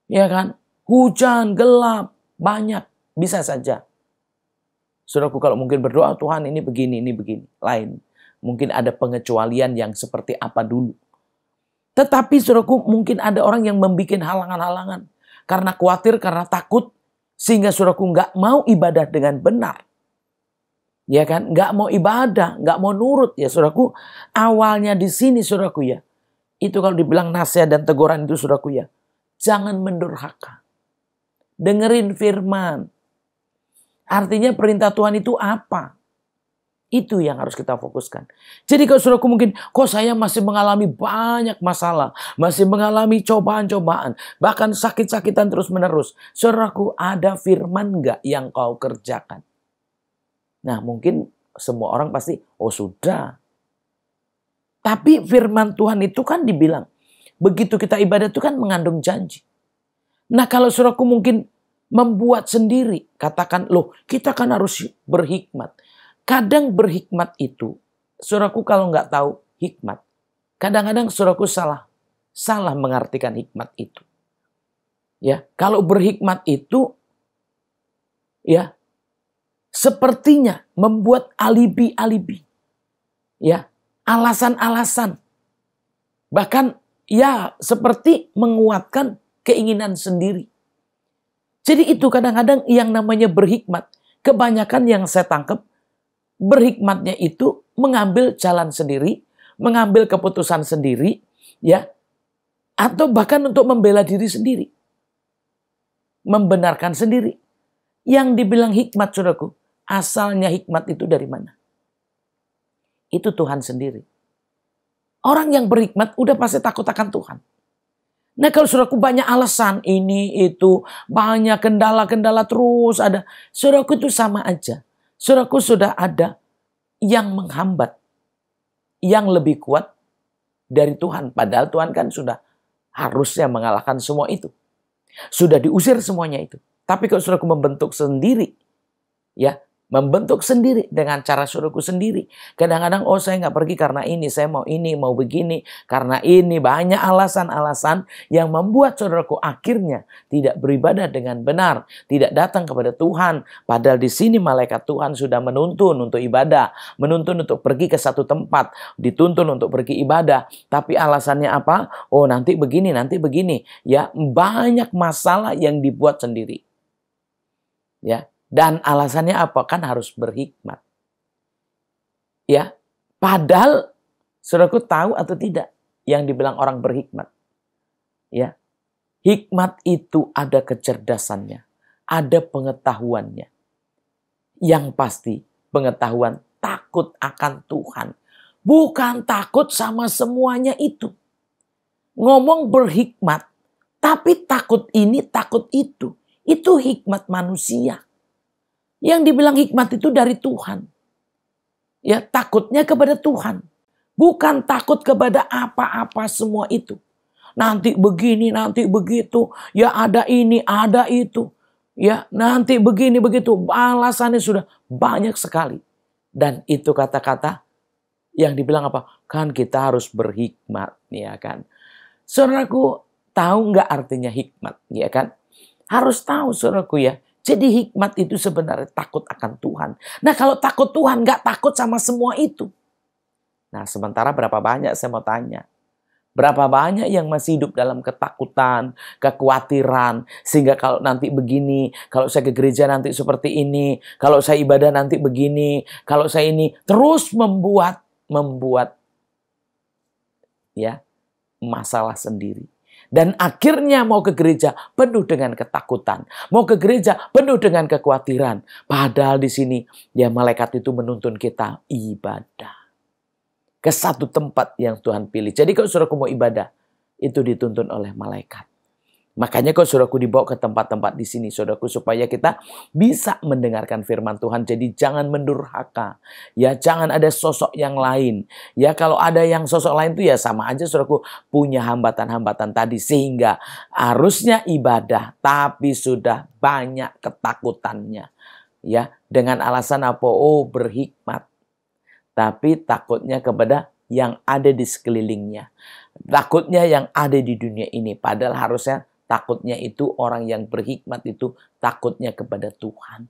Ya kan? Hujan, gelap, banyak. Bisa saja. Saudaraku kalau mungkin berdoa, Tuhan ini begini, lain. Mungkin ada pengecualian yang seperti apa dulu. Tetapi saudaraku mungkin ada orang yang membuat halangan-halangan. Karena khawatir, karena takut. Sehingga saudaraku nggak mau ibadah dengan benar. Ya kan? Nggak mau ibadah, nggak mau nurut. Ya saudaraku, awalnya di sini saudaraku ya. Itu kalau dibilang nasihat dan teguran itu saudaraku ya. Jangan mendurhaka. Dengerin firman. Artinya perintah Tuhan itu apa? Itu yang harus kita fokuskan. Jadi kalau saudaraku mungkin, kok saya masih mengalami banyak masalah. Masih mengalami cobaan-cobaan. Bahkan sakit-sakitan terus menerus. Saudaraku ada firman nggak yang kau kerjakan? Nah mungkin semua orang pasti, sudah. Tapi firman Tuhan itu kan dibilang. Begitu kita ibadah itu kan mengandung janji. Nah kalau saudaraku mungkin membuat sendiri. Katakan, kita kan harus berhikmat. Kadang berhikmat itu, saudaraku kalau nggak tahu hikmat. Kadang-kadang saudaraku salah mengartikan hikmat itu. Ya, kalau berhikmat itu, ya, sepertinya membuat alibi-alibi. Ya, alasan-alasan. Bahkan, ya, seperti menguatkan keinginan sendiri. Jadi itu kadang-kadang yang namanya berhikmat. Kebanyakan yang saya tangkap, berhikmatnya itu mengambil jalan sendiri, mengambil keputusan sendiri, ya, atau bahkan untuk membela diri sendiri. Membenarkan sendiri. Yang dibilang hikmat, saudaraku, asalnya hikmat itu dari mana? Itu Tuhan sendiri. Orang yang berhikmat udah pasti takut akan Tuhan. Nah kalau saudaraku banyak alasan, ini, itu, banyak kendala-kendala terus ada. Saudaraku itu sama aja. Saudaraku sudah ada yang menghambat. Yang lebih kuat dari Tuhan. Padahal Tuhan kan sudah harusnya mengalahkan semua itu. Sudah diusir semuanya itu. Tapi kalau saudaraku membentuk sendiri, ya, membentuk sendiri dengan cara saudaraku sendiri. Kadang-kadang, saya nggak pergi karena ini mau begini. Karena ini banyak alasan-alasan yang membuat saudaraku akhirnya tidak beribadah dengan benar. Tidak datang kepada Tuhan. Padahal di sini malaikat Tuhan sudah menuntun untuk ibadah. Menuntun untuk pergi ke satu tempat. Dituntun untuk pergi ibadah. Tapi alasannya apa? Nanti begini, nanti begini. Ya, banyak masalah yang dibuat sendiri. Ya. Dan alasannya apa? Kan harus berhikmat. Ya, padahal saudaraku tahu atau tidak yang dibilang orang berhikmat. Ya, hikmat itu ada kecerdasannya, ada pengetahuannya. Yang pasti pengetahuan takut akan Tuhan. Bukan takut sama semuanya itu. ngomong berhikmat, tapi takut ini, takut itu. Itu hikmat manusia. Yang dibilang hikmat itu dari Tuhan. Ya, takutnya kepada Tuhan. Bukan takut kepada apa-apa semua itu. Nanti begini, nanti begitu. Ya ada ini, ada itu. Ya nanti begini, begitu. Alasannya sudah banyak sekali. Dan itu kata-kata yang dibilang apa? Kan kita harus berhikmat, ya kan? Saudaraku, tahu nggak artinya hikmat, ya kan? Harus tahu, saudaraku ya. Jadi hikmat itu sebenarnya takut akan Tuhan. Nah kalau takut Tuhan, nggak takut sama semua itu. Nah sementara berapa banyak saya mau tanya. Berapa banyak yang masih hidup dalam ketakutan, kekhawatiran. Sehingga kalau nanti begini, kalau saya ke gereja nanti seperti ini. Kalau saya ibadah nanti begini. Kalau saya ini terus membuat ya masalah sendiri. Dan akhirnya mau ke gereja penuh dengan ketakutan. Mau ke gereja penuh dengan kekhawatiran. Padahal di sini ya malaikat itu menuntun kita ibadah. Ke satu tempat yang Tuhan pilih. Jadi kalau saudaraku mau ibadah, itu dituntun oleh malaikat. Makanya kalau saudaraku dibawa ke tempat-tempat di sini, saudaraku, supaya kita bisa mendengarkan firman Tuhan. Jadi jangan mendurhaka. Ya jangan ada sosok yang lain. Ya kalau ada yang sosok lain itu ya sama aja saudaraku punya hambatan-hambatan tadi. Sehingga harusnya ibadah tapi sudah banyak ketakutannya. Ya dengan alasan apa? Oh berhikmat. Tapi takutnya kepada yang ada di sekelilingnya. Takutnya yang ada di dunia ini. Padahal harusnya takutnya itu orang yang berhikmat itu takutnya kepada Tuhan.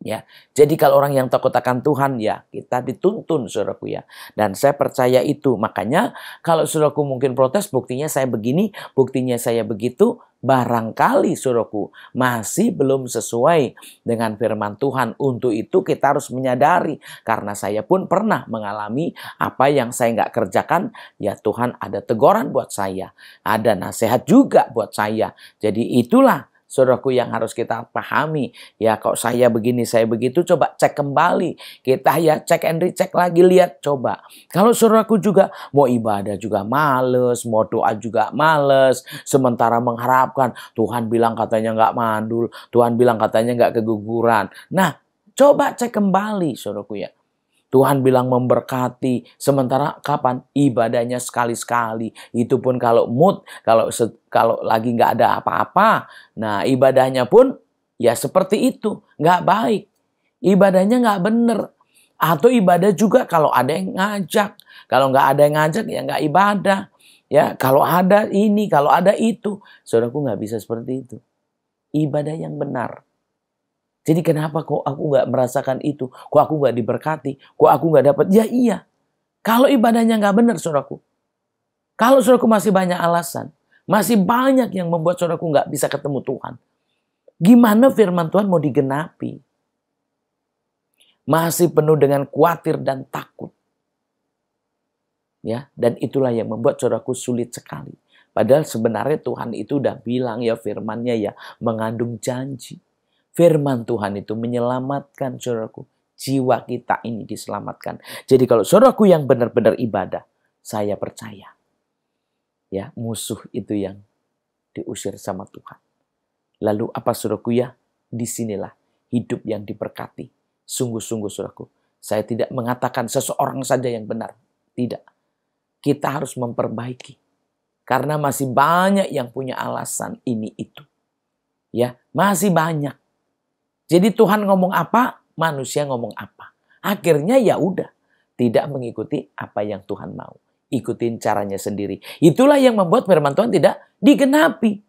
Ya, jadi kalau orang yang takut akan Tuhan ya kita dituntun saudaraku ya. Dan saya percaya itu. Makanya kalau saudaraku mungkin protes, buktinya saya begini, buktinya saya begitu. Barangkali saudaraku masih belum sesuai dengan firman Tuhan. Untuk itu kita harus menyadari. Karena saya pun pernah mengalami apa yang saya nggak kerjakan. Ya Tuhan ada teguran buat saya. Ada nasihat juga buat saya. Jadi itulah saudaraku yang harus kita pahami. Ya kok saya begini, saya begitu, coba cek kembali. Kita ya cek and recheck lagi, lihat coba. Kalau saudaraku juga mau ibadah juga males, mau doa juga males. Sementara mengharapkan Tuhan bilang katanya nggak mandul, Tuhan bilang katanya nggak keguguran. Nah coba cek kembali saudaraku ya. Tuhan bilang memberkati, sementara kapan? Ibadahnya sekali-sekali. Itu pun kalau mood, kalau lagi nggak ada apa-apa. Nah ibadahnya pun ya seperti itu, nggak baik. Ibadahnya nggak bener. Atau ibadah juga kalau ada yang ngajak. Kalau nggak ada yang ngajak ya nggak ibadah. Ya kalau ada ini, kalau ada itu. Saudaraku nggak bisa seperti itu. Ibadah yang benar. Jadi kenapa kok aku nggak merasakan itu? Kok aku nggak diberkati? Kok aku nggak dapat? Ya iya. Kalau ibadahnya nggak benar saudaraku. Kalau saudaraku masih banyak alasan. Masih banyak yang membuat saudaraku nggak bisa ketemu Tuhan. Gimana firman Tuhan mau digenapi? Masih penuh dengan khawatir dan takut. Ya, dan itulah yang membuat saudaraku sulit sekali. Padahal sebenarnya Tuhan itu udah bilang ya firman-Nya ya mengandung janji. Firman Tuhan itu menyelamatkan saudaraku. Jiwa kita ini diselamatkan. Jadi kalau saudaraku yang benar-benar ibadah, saya percaya. Ya, musuh itu yang diusir sama Tuhan. Lalu apa saudaraku ya? Disinilah hidup yang diberkati. Sungguh-sungguh saudaraku. Saya tidak mengatakan seseorang saja yang benar. Tidak. Kita harus memperbaiki. Karena masih banyak yang punya alasan ini itu. Ya, masih banyak. Jadi Tuhan ngomong apa, manusia ngomong apa. Akhirnya ya udah, tidak mengikuti apa yang Tuhan mau. Ikutin caranya sendiri. Itulah yang membuat firman Tuhan tidak digenapi.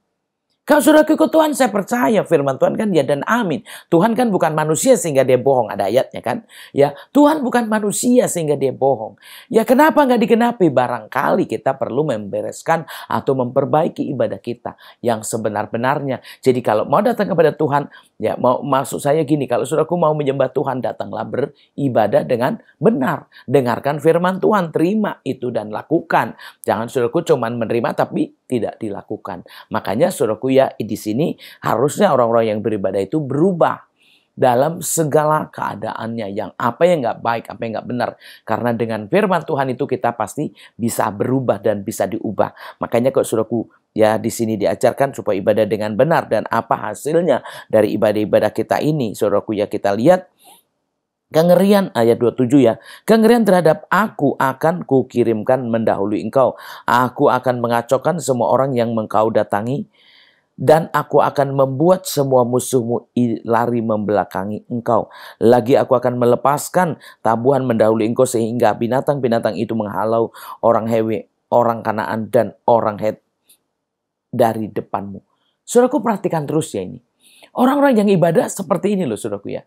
Kalau sudah ikut Tuhan, saya percaya firman Tuhan kan ya dan amin. Tuhan kan bukan manusia sehingga dia bohong. Ada ayatnya kan. Ya, Tuhan bukan manusia sehingga dia bohong. Ya kenapa nggak digenapi? Barangkali kita perlu membereskan atau memperbaiki ibadah kita yang sebenar-benarnya. Jadi kalau mau datang kepada Tuhan, ya maksud saya gini, kalau saudaraku mau menyembah Tuhan, datanglah beribadah dengan benar. Dengarkan firman Tuhan, terima itu dan lakukan. Jangan saudaraku cuma menerima tapi tidak dilakukan. Makanya saudaraku ya di sini harusnya orang-orang yang beribadah itu berubah. dalam segala keadaannya, yang apa yang nggak baik, apa yang nggak benar. Karena dengan firman Tuhan itu kita pasti bisa berubah dan bisa diubah. Makanya kok saudaraku, ya di sini diajarkan supaya ibadah dengan benar. Dan apa hasilnya dari ibadah-ibadah kita ini, saudaraku, ya kita lihat kengerian ayat 27 ya. Kengerian terhadap aku akan kukirimkan mendahului engkau. Aku akan mengacaukan semua orang yang engkau datangi. Dan aku akan membuat semua musuhmu lari membelakangi engkau. Lagi aku akan melepaskan tabuhan mendahului engkau sehingga binatang-binatang itu menghalau orang Hewe, orang Kanaan, dan orang Het dari depanmu. Saudaraku, perhatikan terus ya ini. Orang-orang yang ibadah seperti ini loh saudaraku ya.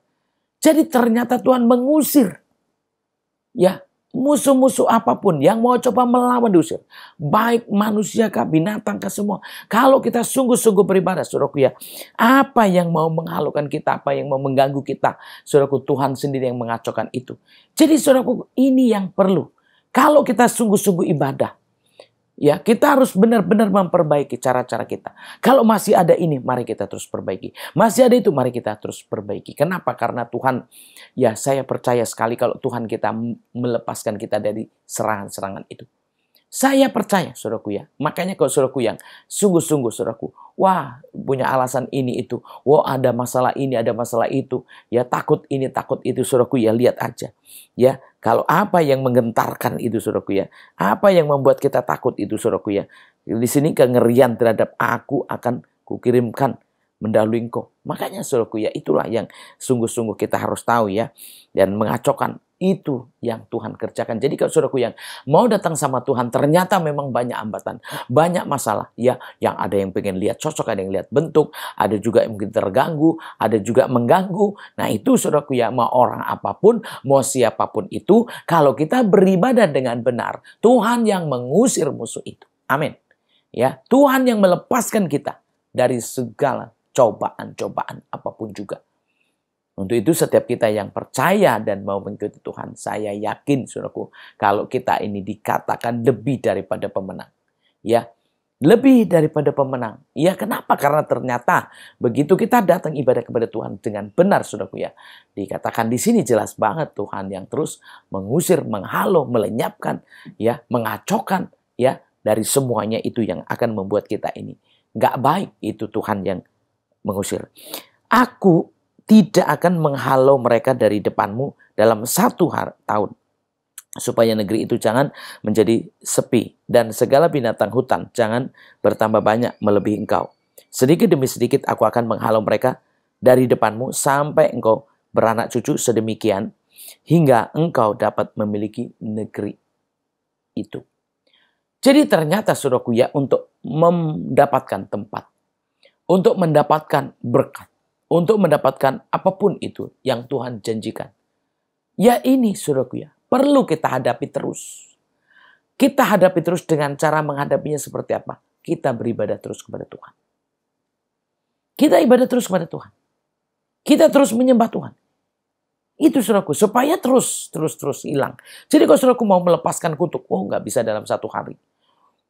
Jadi ternyata Tuhan mengusir ya musuh-musuh apapun yang mau coba melawan diusir. Baik manusia kah, binatang kah, semua. Kalau kita sungguh-sungguh beribadah saudaraku ya. Apa yang mau menghalukan kita, apa yang mau mengganggu kita. Saudaraku, Tuhan sendiri yang mengacaukan itu. Jadi saudaraku, ini yang perlu. Kalau kita sungguh-sungguh ibadah. Ya, kita harus benar-benar memperbaiki cara-cara kita. Kalau masih ada ini, mari kita terus perbaiki. Masih ada itu, mari kita terus perbaiki. Kenapa? Karena Tuhan, ya saya percaya sekali kalau Tuhan kita melepaskan kita dari serangan-serangan itu. Saya percaya, saudaraku ya. Makanya kalau saudaraku yang sungguh-sungguh, saudaraku, wah punya alasan ini itu. Wah ada masalah ini, ada masalah itu. Ya takut ini, takut itu, saudaraku ya, lihat aja. Ya, kalau apa yang menggentarkan itu, saudaraku ya. Apa yang membuat kita takut itu, saudaraku ya. Di sini kengerian terhadap aku akan kukirimkan mendahului engkau. Makanya saudaraku ya, itulah yang sungguh-sungguh kita harus tahu ya. Dan mengacaukan. Itu yang Tuhan kerjakan. Jadi kalau saudaraku yang mau datang sama Tuhan, ternyata memang banyak hambatan, banyak masalah. Ya, yang ada yang pengen lihat sosok, ada yang lihat bentuk, ada juga yang mungkin terganggu, ada juga mengganggu. Nah itu saudaraku ya, mau orang apapun, mau siapapun itu, kalau kita beribadah dengan benar, Tuhan yang mengusir musuh itu. Amin. Ya, Tuhan yang melepaskan kita dari segala cobaan-cobaan apapun juga. Untuk itu setiap kita yang percaya dan mau mengikuti Tuhan, saya yakin saudaraku, kalau kita ini dikatakan lebih daripada pemenang. Ya, lebih daripada pemenang. Ya, kenapa? Karena ternyata begitu kita datang ibadah kepada Tuhan dengan benar saudaraku ya. Dikatakan di sini jelas banget Tuhan yang terus mengusir, menghalau, melenyapkan, ya, mengacaukan ya dari semuanya itu yang akan membuat kita ini nggak baik. Itu Tuhan yang mengusir. Aku tidak akan menghalau mereka dari depanmu dalam 1 tahun. Supaya negeri itu jangan menjadi sepi. Dan segala binatang hutan jangan bertambah banyak melebihi engkau. Sedikit demi sedikit aku akan menghalau mereka dari depanmu sampai engkau beranak cucu sedemikian. Hingga engkau dapat memiliki negeri itu. Jadi ternyata saudaraku ya, untuk mendapatkan tempat. Untuk mendapatkan berkat. Untuk mendapatkan apapun itu yang Tuhan janjikan. Ya ini saudaraku ya, perlu kita hadapi terus. Kita hadapi terus dengan cara menghadapinya seperti apa? Kita beribadah terus kepada Tuhan. Kita ibadah terus kepada Tuhan. Kita terus menyembah Tuhan. Itu saudaraku, supaya terus hilang. Jadi kalau saudaraku mau melepaskan kutuk, nggak bisa dalam 1 hari.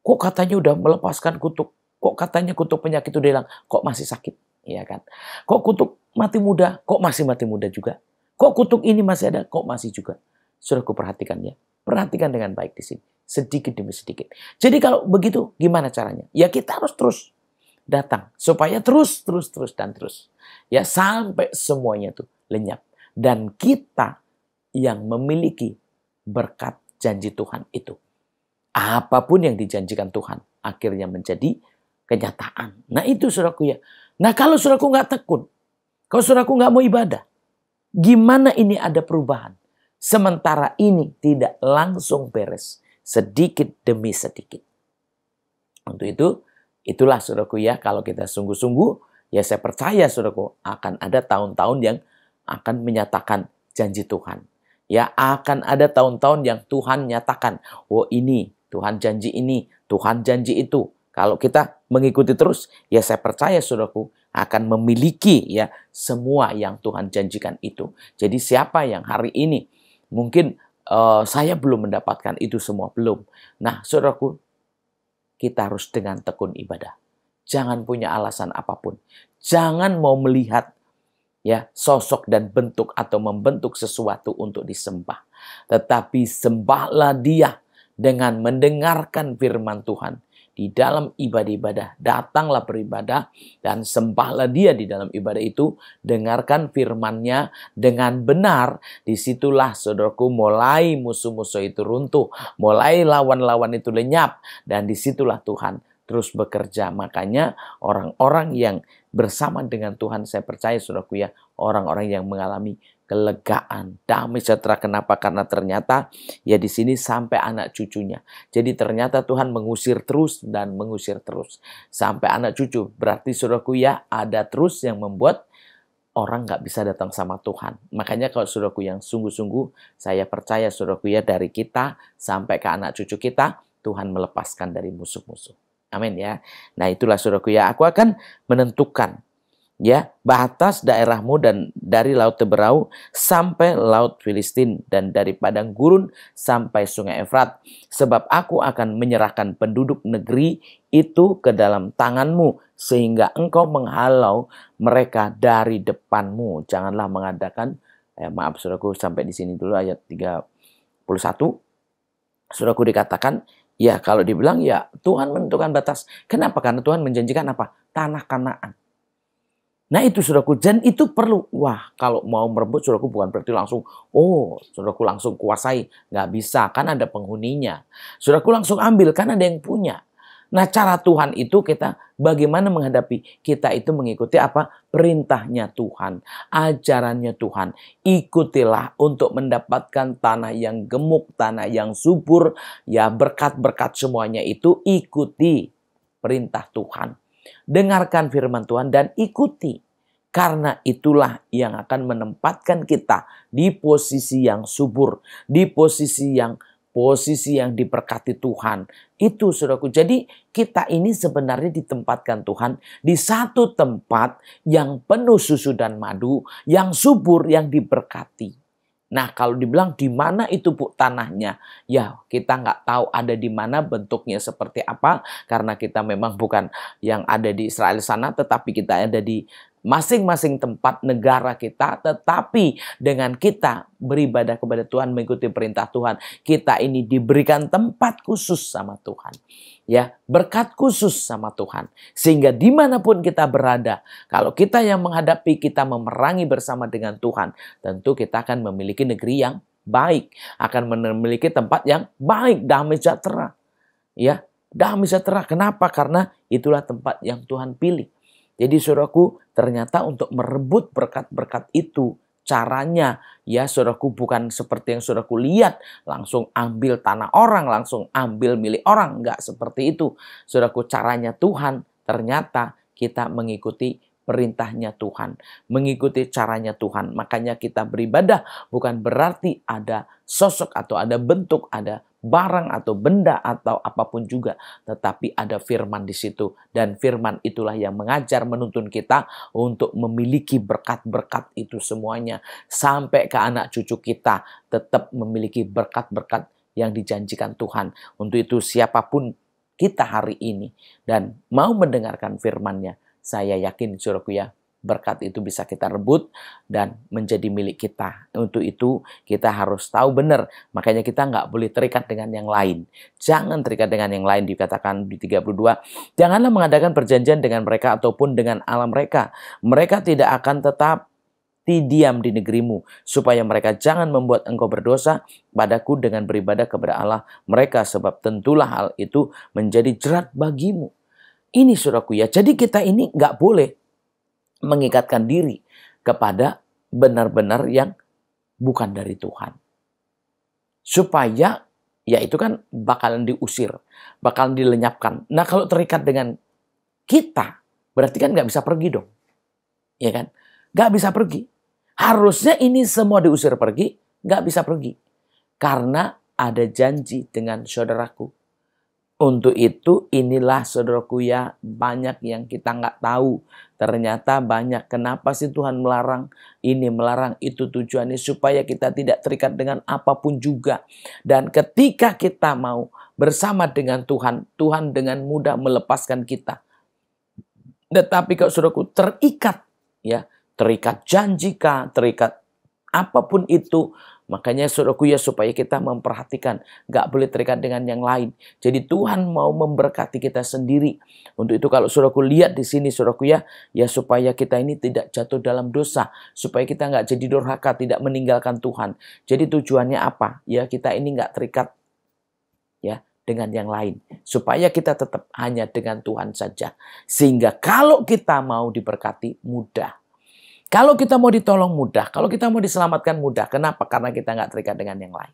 Kok katanya udah melepaskan kutuk? Kok katanya kutuk penyakit udah hilang? Kok masih sakit? Iya kan? Kok kutuk mati muda? Kok masih mati muda juga? Kok kutuk ini masih ada? Kok masih juga? Saudaraku perhatikan ya. Perhatikan dengan baik di sini. Sedikit demi sedikit. Jadi kalau begitu gimana caranya? Ya kita harus terus datang. Supaya terus. Ya sampai semuanya tuh lenyap. Dan kita yang memiliki berkat janji Tuhan itu. Apapun yang dijanjikan Tuhan akhirnya menjadi kenyataan. Nah itu saudaraku ya. Nah kalau saudaraku nggak tekun, kalau saudaraku nggak mau ibadah, gimana ini ada perubahan? Sementara ini tidak langsung beres, sedikit demi sedikit. Untuk itu, itulah saudaraku ya, kalau kita sungguh-sungguh, ya saya percaya saudaraku akan ada tahun-tahun yang akan menyatakan janji Tuhan. Ya akan ada tahun-tahun yang Tuhan nyatakan, oh ini, Tuhan janji ini, Tuhan janji itu. Kalau kita mengikuti terus, ya saya percaya saudaraku akan memiliki ya semua yang Tuhan janjikan itu. Jadi siapa yang hari ini mungkin saya belum mendapatkan itu semua, belum. Nah saudaraku, kita harus dengan tekun ibadah. Jangan punya alasan apapun. Jangan mau melihat ya sosok dan bentuk atau membentuk sesuatu untuk disembah. Tetapi sembahlah Dia dengan mendengarkan firman Tuhan. Di dalam ibadah-ibadah, datanglah beribadah dan sembahlah Dia di dalam ibadah itu. Dengarkan firman-Nya dengan benar. Disitulah saudaraku mulai musuh-musuh itu runtuh. Mulai lawan-lawan itu lenyap. Dan disitulah Tuhan terus bekerja. Makanya orang-orang yang bersama dengan Tuhan, saya percaya saudaraku ya, orang-orang yang mengalami kelegaan, damai sejahtera. Kenapa? Karena ternyata ya di sini sampai anak cucunya. Jadi ternyata Tuhan mengusir terus dan mengusir terus sampai anak cucu. Berarti saudaraku ya, ada terus yang membuat orang nggak bisa datang sama Tuhan. Makanya kalau saudaraku yang sungguh-sungguh, saya percaya saudaraku ya, dari kita sampai ke anak cucu kita, Tuhan melepaskan dari musuh-musuh. Amin ya. Nah itulah saudaraku ya, aku akan menentukan ya batas daerahmu dan dari Laut Teberau sampai Laut Filistin dan dari padang gurun sampai Sungai Efrat, sebab aku akan menyerahkan penduduk negeri itu ke dalam tanganmu sehingga engkau menghalau mereka dari depanmu. Janganlah mengadakan maaf saudaraku, sampai di sini dulu ayat 31. Saudaraku dikatakan ya, kalau dibilang ya Tuhan menentukan batas. Kenapa? Karena Tuhan menjanjikan apa? Tanah Kanaan. Nah itu saudaraku, dan itu perlu. Wah, kalau mau merebut saudaraku bukan berarti langsung, saudaraku langsung kuasai. Nggak bisa, kan ada penghuninya. Saudaraku langsung ambil, kan ada yang punya. Nah cara Tuhan itu kita bagaimana menghadapi? Kita itu mengikuti apa? Perintahnya Tuhan, ajarannya Tuhan. Ikutilah untuk mendapatkan tanah yang gemuk, tanah yang subur. Ya berkat-berkat semuanya itu ikuti perintah Tuhan. Dengarkan firman Tuhan dan ikuti. Karena itulah yang akan menempatkan kita di posisi yang subur, di posisi yang diberkati Tuhan. Itu saudaraku. Jadi kita ini sebenarnya ditempatkan Tuhan di satu tempat yang penuh susu dan madu, yang subur, yang diberkati. Nah kalau dibilang di mana itu Bu tanahnya, ya kita nggak tahu ada di mana, bentuknya seperti apa, karena kita memang bukan yang ada di Israel sana, tetapi kita ada di masing-masing tempat negara kita. Tetapi dengan kita beribadah kepada Tuhan, mengikuti perintah Tuhan, kita ini diberikan tempat khusus sama Tuhan. Ya, berkat khusus sama Tuhan. Sehingga dimanapun kita berada, kalau kita yang menghadapi, kita memerangi bersama dengan Tuhan, tentu kita akan memiliki negeri yang baik, akan memiliki tempat yang baik, damai sejahtera. Ya, damai sejahtera. Kenapa? Karena itulah tempat yang Tuhan pilih. Jadi saudaraku, ternyata untuk merebut berkat-berkat itu, caranya ya saudaraku bukan seperti yang saudaraku lihat, langsung ambil tanah orang, langsung ambil milik orang. Enggak seperti itu. Saudaraku, caranya Tuhan, ternyata kita mengikuti perintahnya Tuhan, mengikuti caranya Tuhan. Makanya kita beribadah bukan berarti ada sosok atau ada bentuk, ada barang atau benda atau apapun juga, tetapi ada firman di situ, dan firman itulah yang mengajar, menuntun kita untuk memiliki berkat-berkat itu semuanya sampai ke anak cucu kita, tetap memiliki berkat-berkat yang dijanjikan Tuhan. Untuk itu siapapun kita hari ini dan mau mendengarkan firman-Nya, saya yakin saudaraku ya, berkat itu bisa kita rebut dan menjadi milik kita. Untuk itu kita harus tahu benar. Makanya kita nggak boleh terikat dengan yang lain. Jangan terikat dengan yang lain, dikatakan di 32. Janganlah mengadakan perjanjian dengan mereka ataupun dengan Allah mereka. Mereka tidak akan tetap diam di negerimu, supaya mereka jangan membuat engkau berdosa padaku dengan beribadah kepada Allah mereka, sebab tentulah hal itu menjadi jerat bagimu. Ini saudaraku ya, jadi kita ini nggak boleh mengikatkan diri kepada benar-benar yang bukan dari Tuhan. Supaya ya itu kan bakalan diusir, bakalan dilenyapkan. Nah kalau terikat dengan kita, berarti kan nggak bisa pergi dong. Ya kan? Nggak bisa pergi. Harusnya ini semua diusir pergi, nggak bisa pergi. Karena ada janji dengan saudaraku. Untuk itu inilah saudaraku ya, banyak yang kita nggak tahu. Ternyata banyak. Kenapa sih Tuhan melarang ini, melarang itu? Tujuannya supaya kita tidak terikat dengan apapun juga. Dan ketika kita mau bersama dengan Tuhan, Tuhan dengan mudah melepaskan kita. Tetapi kalau saudaraku terikat, ya terikat janji kah, terikat apapun itu. Makanya saudaraku ya, supaya kita memperhatikan, gak boleh terikat dengan yang lain. Jadi Tuhan mau memberkati kita sendiri. Untuk itu kalau saudaraku lihat di sini saudaraku ya, supaya kita ini tidak jatuh dalam dosa, supaya kita gak jadi durhaka, tidak meninggalkan Tuhan. Jadi tujuannya apa? Ya, kita ini gak terikat ya dengan yang lain, supaya kita tetap hanya dengan Tuhan saja. Sehingga kalau kita mau diberkati mudah. Kalau kita mau ditolong mudah, kalau kita mau diselamatkan mudah. Kenapa? Karena kita nggak terikat dengan yang lain.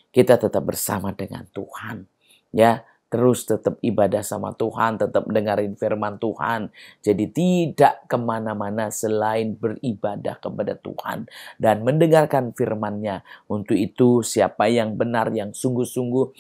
Kita tetap bersama dengan Tuhan. Ya, terus tetap ibadah sama Tuhan, tetap dengerin firman Tuhan. Jadi tidak kemana-mana selain beribadah kepada Tuhan dan mendengarkan firman-Nya. Untuk itu siapa yang benar, yang sungguh-sungguh,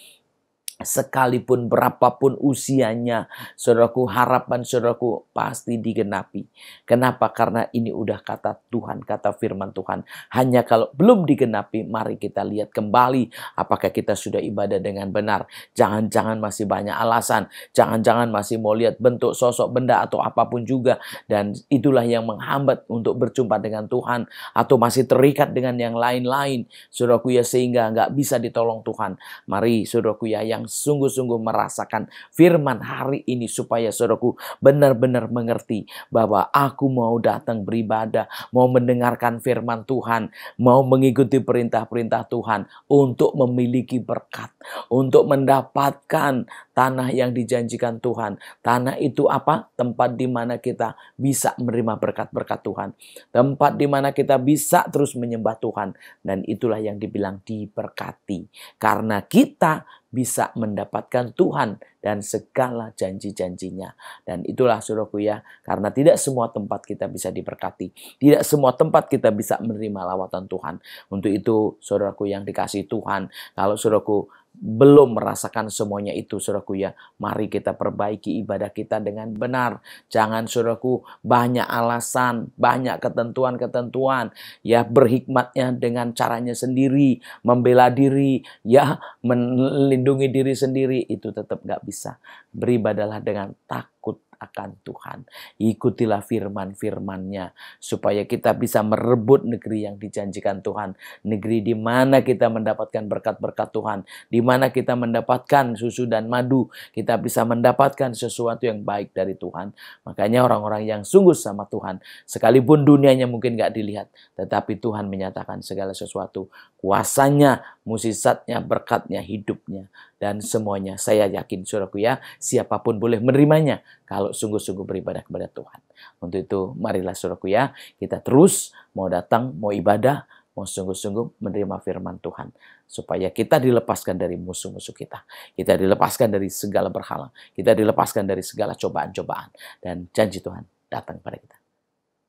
sekalipun berapapun usianya, saudaraku, harapan saudaraku pasti digenapi. Kenapa? Karena ini udah kata Tuhan, kata firman Tuhan. Hanya kalau belum digenapi, mari kita lihat kembali apakah kita sudah ibadah dengan benar. Jangan-jangan masih banyak alasan, jangan-jangan masih mau lihat bentuk, sosok, benda atau apapun juga. Dan itulah yang menghambat untuk berjumpa dengan Tuhan, atau masih terikat dengan yang lain-lain, saudaraku ya, sehingga nggak bisa ditolong Tuhan. Mari saudaraku ya, yang sungguh-sungguh merasakan firman hari ini, supaya saudaraku benar-benar mengerti bahwa aku mau datang beribadah, mau mendengarkan firman Tuhan, mau mengikuti perintah-perintah Tuhan untuk memiliki berkat, untuk mendapatkan tanah yang dijanjikan Tuhan. Tanah itu apa? Tempat di mana kita bisa menerima berkat-berkat Tuhan. Tempat di mana kita bisa terus menyembah Tuhan. Dan itulah yang dibilang diberkati. Karena kita bisa mendapatkan Tuhan dan segala janji-janjinya. Dan itulah saudaraku ya, karena tidak semua tempat kita bisa diberkati. Tidak semua tempat kita bisa menerima lawatan Tuhan. Untuk itu saudaraku yang dikasihi Tuhan, kalau saudaraku belum merasakan semuanya itu saudaraku ya, mari kita perbaiki ibadah kita dengan benar. Jangan saudaraku banyak alasan, banyak ketentuan-ketentuan, ya berhikmatnya dengan caranya sendiri, membela diri, ya melindungi diri sendiri, itu tetap gak bisa. Beribadalah dengan takut akan Tuhan. Ikutilah firman-firman-Nya supaya kita bisa merebut negeri yang dijanjikan Tuhan. Negeri di mana kita mendapatkan berkat-berkat Tuhan, di mana kita mendapatkan susu dan madu, kita bisa mendapatkan sesuatu yang baik dari Tuhan. Makanya orang-orang yang sungguh sama Tuhan, sekalipun dunianya mungkin gak dilihat, tetapi Tuhan menyatakan segala sesuatu, kuasanya, mukjizatnya, berkatnya, hidupnya, dan semuanya. Saya yakin saudaraku ya, siapapun boleh menerimanya kalau sungguh-sungguh beribadah kepada Tuhan. Untuk itu marilah saudaraku ya, kita terus mau datang, mau ibadah, mau sungguh-sungguh menerima firman Tuhan. Supaya kita dilepaskan dari musuh-musuh kita. Kita dilepaskan dari segala berhala. Kita dilepaskan dari segala cobaan-cobaan. Dan janji Tuhan datang pada kita.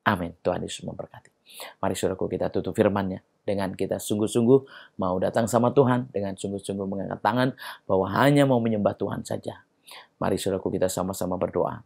Amin. Tuhan Yesus memberkati. Mari saudaraku kita tutup firman-Nya dengan kita sungguh-sungguh mau datang sama Tuhan, dengan sungguh-sungguh mengangkat tangan bahwa hanya mau menyembah Tuhan saja. Mari saudaraku kita sama-sama berdoa.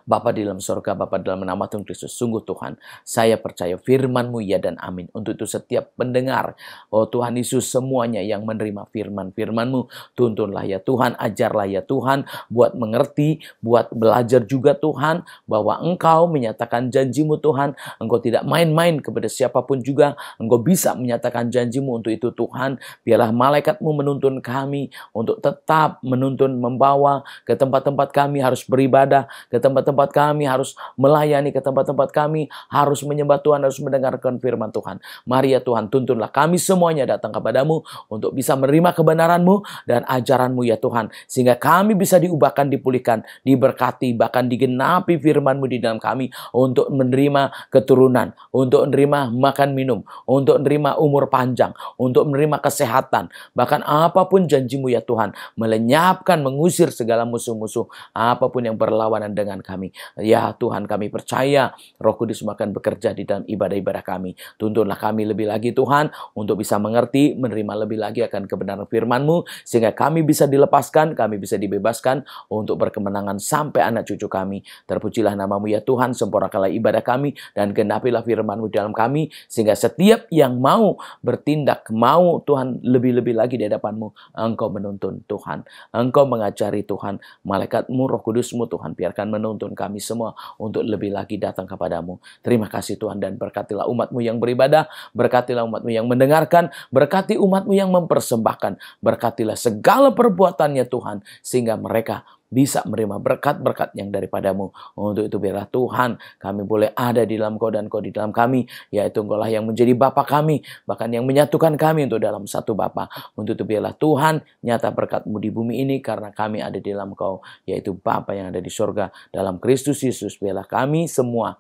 Bapa di dalam surga, Bapa dalam nama Tuhan Kristus, sungguh Tuhan, saya percaya firman-Mu ya dan amin. Untuk itu setiap pendengar, oh Tuhan Yesus, semuanya yang menerima firman-firman-Mu, tuntunlah ya Tuhan, ajarlah ya Tuhan, buat mengerti, buat belajar juga Tuhan, bahwa Engkau menyatakan janji-Mu Tuhan, Engkau tidak main-main kepada siapapun juga, Engkau bisa menyatakan janji-Mu. Untuk itu Tuhan, biarlah malaikat-Mu menuntun kami, untuk tetap menuntun, membawa ke tempat-tempat kami harus beribadah, ke tempat-tempat kami harus melayani, ke tempat-tempat kami harus menyembah Tuhan, harus mendengarkan firman Tuhan. Mari ya Tuhan, tuntunlah kami semuanya datang kepadamu untuk bisa menerima kebenaran-Mu dan ajaran-Mu ya Tuhan. Sehingga kami bisa diubahkan, dipulihkan, diberkati, bahkan digenapi firman-Mu di dalam kami untuk menerima keturunan, untuk menerima makan minum, untuk menerima umur panjang, untuk menerima kesehatan, bahkan apapun janji-Mu ya Tuhan, melenyapkan, mengusir segala musuh-musuh, apapun yang berlawanan dengan kami. Ya Tuhan, kami percaya Roh Kudus akan bekerja di dalam ibadah-ibadah kami. Tuntunlah kami lebih lagi Tuhan, untuk bisa mengerti, menerima lebih lagi akan kebenaran firman-Mu, sehingga kami bisa dilepaskan, kami bisa dibebaskan untuk berkemenangan sampai anak cucu kami. Terpujilah nama-Mu ya Tuhan, sempurnakanlah ibadah kami, dan genapilah firman-Mu dalam kami, sehingga setiap yang mau bertindak, mau Tuhan lebih-lebih lagi di hadapan-Mu, Engkau menuntun Tuhan, Engkau mengajari Tuhan, malaikat-Mu, Roh Kudus-Mu Tuhan, biarkan menuntun menuntun kami semua untuk lebih lagi datang kepadamu. Terima kasih Tuhan, dan berkatilah umat-Mu yang beribadah, berkatilah umat-Mu yang mendengarkan, berkati umat-Mu yang mempersembahkan, berkatilah segala perbuatannya Tuhan, sehingga mereka bisa menerima berkat-berkat yang daripadamu. Untuk itu biarlah Tuhan kami boleh ada di dalam Kau dan Kau di dalam kami, yaitu Engkau lah yang menjadi Bapa kami, bahkan yang menyatukan kami untuk dalam satu Bapa. Untuk itu biarlah Tuhan nyata berkat-Mu di bumi ini, karena kami ada di dalam Kau, yaitu Bapa yang ada di surga dalam Kristus Yesus. Biarlah kami semua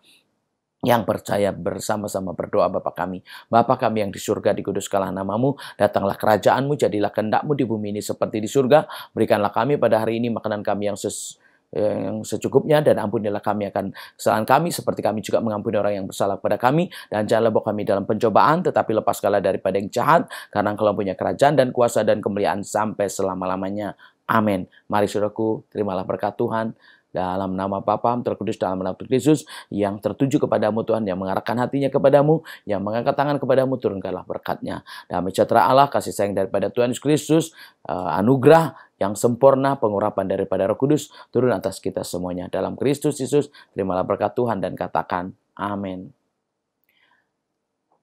yang percaya bersama-sama berdoa. Bapa kami yang di surga, dikuduskanlah namamu, datanglah kerajaan-Mu, jadilah kehendak-Mu di bumi ini seperti di surga. Berikanlah kami pada hari ini makanan kami yang secukupnya, dan ampunilah kami akan kesalahan kami seperti kami juga mengampuni orang yang bersalah kepada kami, dan janganlah bawa kami dalam pencobaan, tetapi lepaskanlah daripada yang jahat, karena Engkau punya kerajaan dan kuasa dan kemuliaan sampai selama-lamanya. Amin. Mari saudaraku, terimalah berkat Tuhan dalam nama Bapa terkudus, dalam nama Yesus, yang tertuju kepadamu Tuhan, yang mengarahkan hatinya kepadamu, yang mengangkat tangan kepadamu. Turunkanlah berkat-Nya. Damai sejahtera Allah, kasih sayang daripada Tuhan Yesus Kristus, anugerah yang sempurna, pengurapan daripada Roh Kudus turun atas kita semuanya. Dalam Kristus Yesus, terimalah berkat Tuhan dan katakan amin.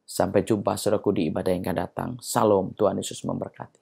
Sampai jumpa saudaraku di ibadah yang akan datang. Salam, Tuhan Yesus memberkati.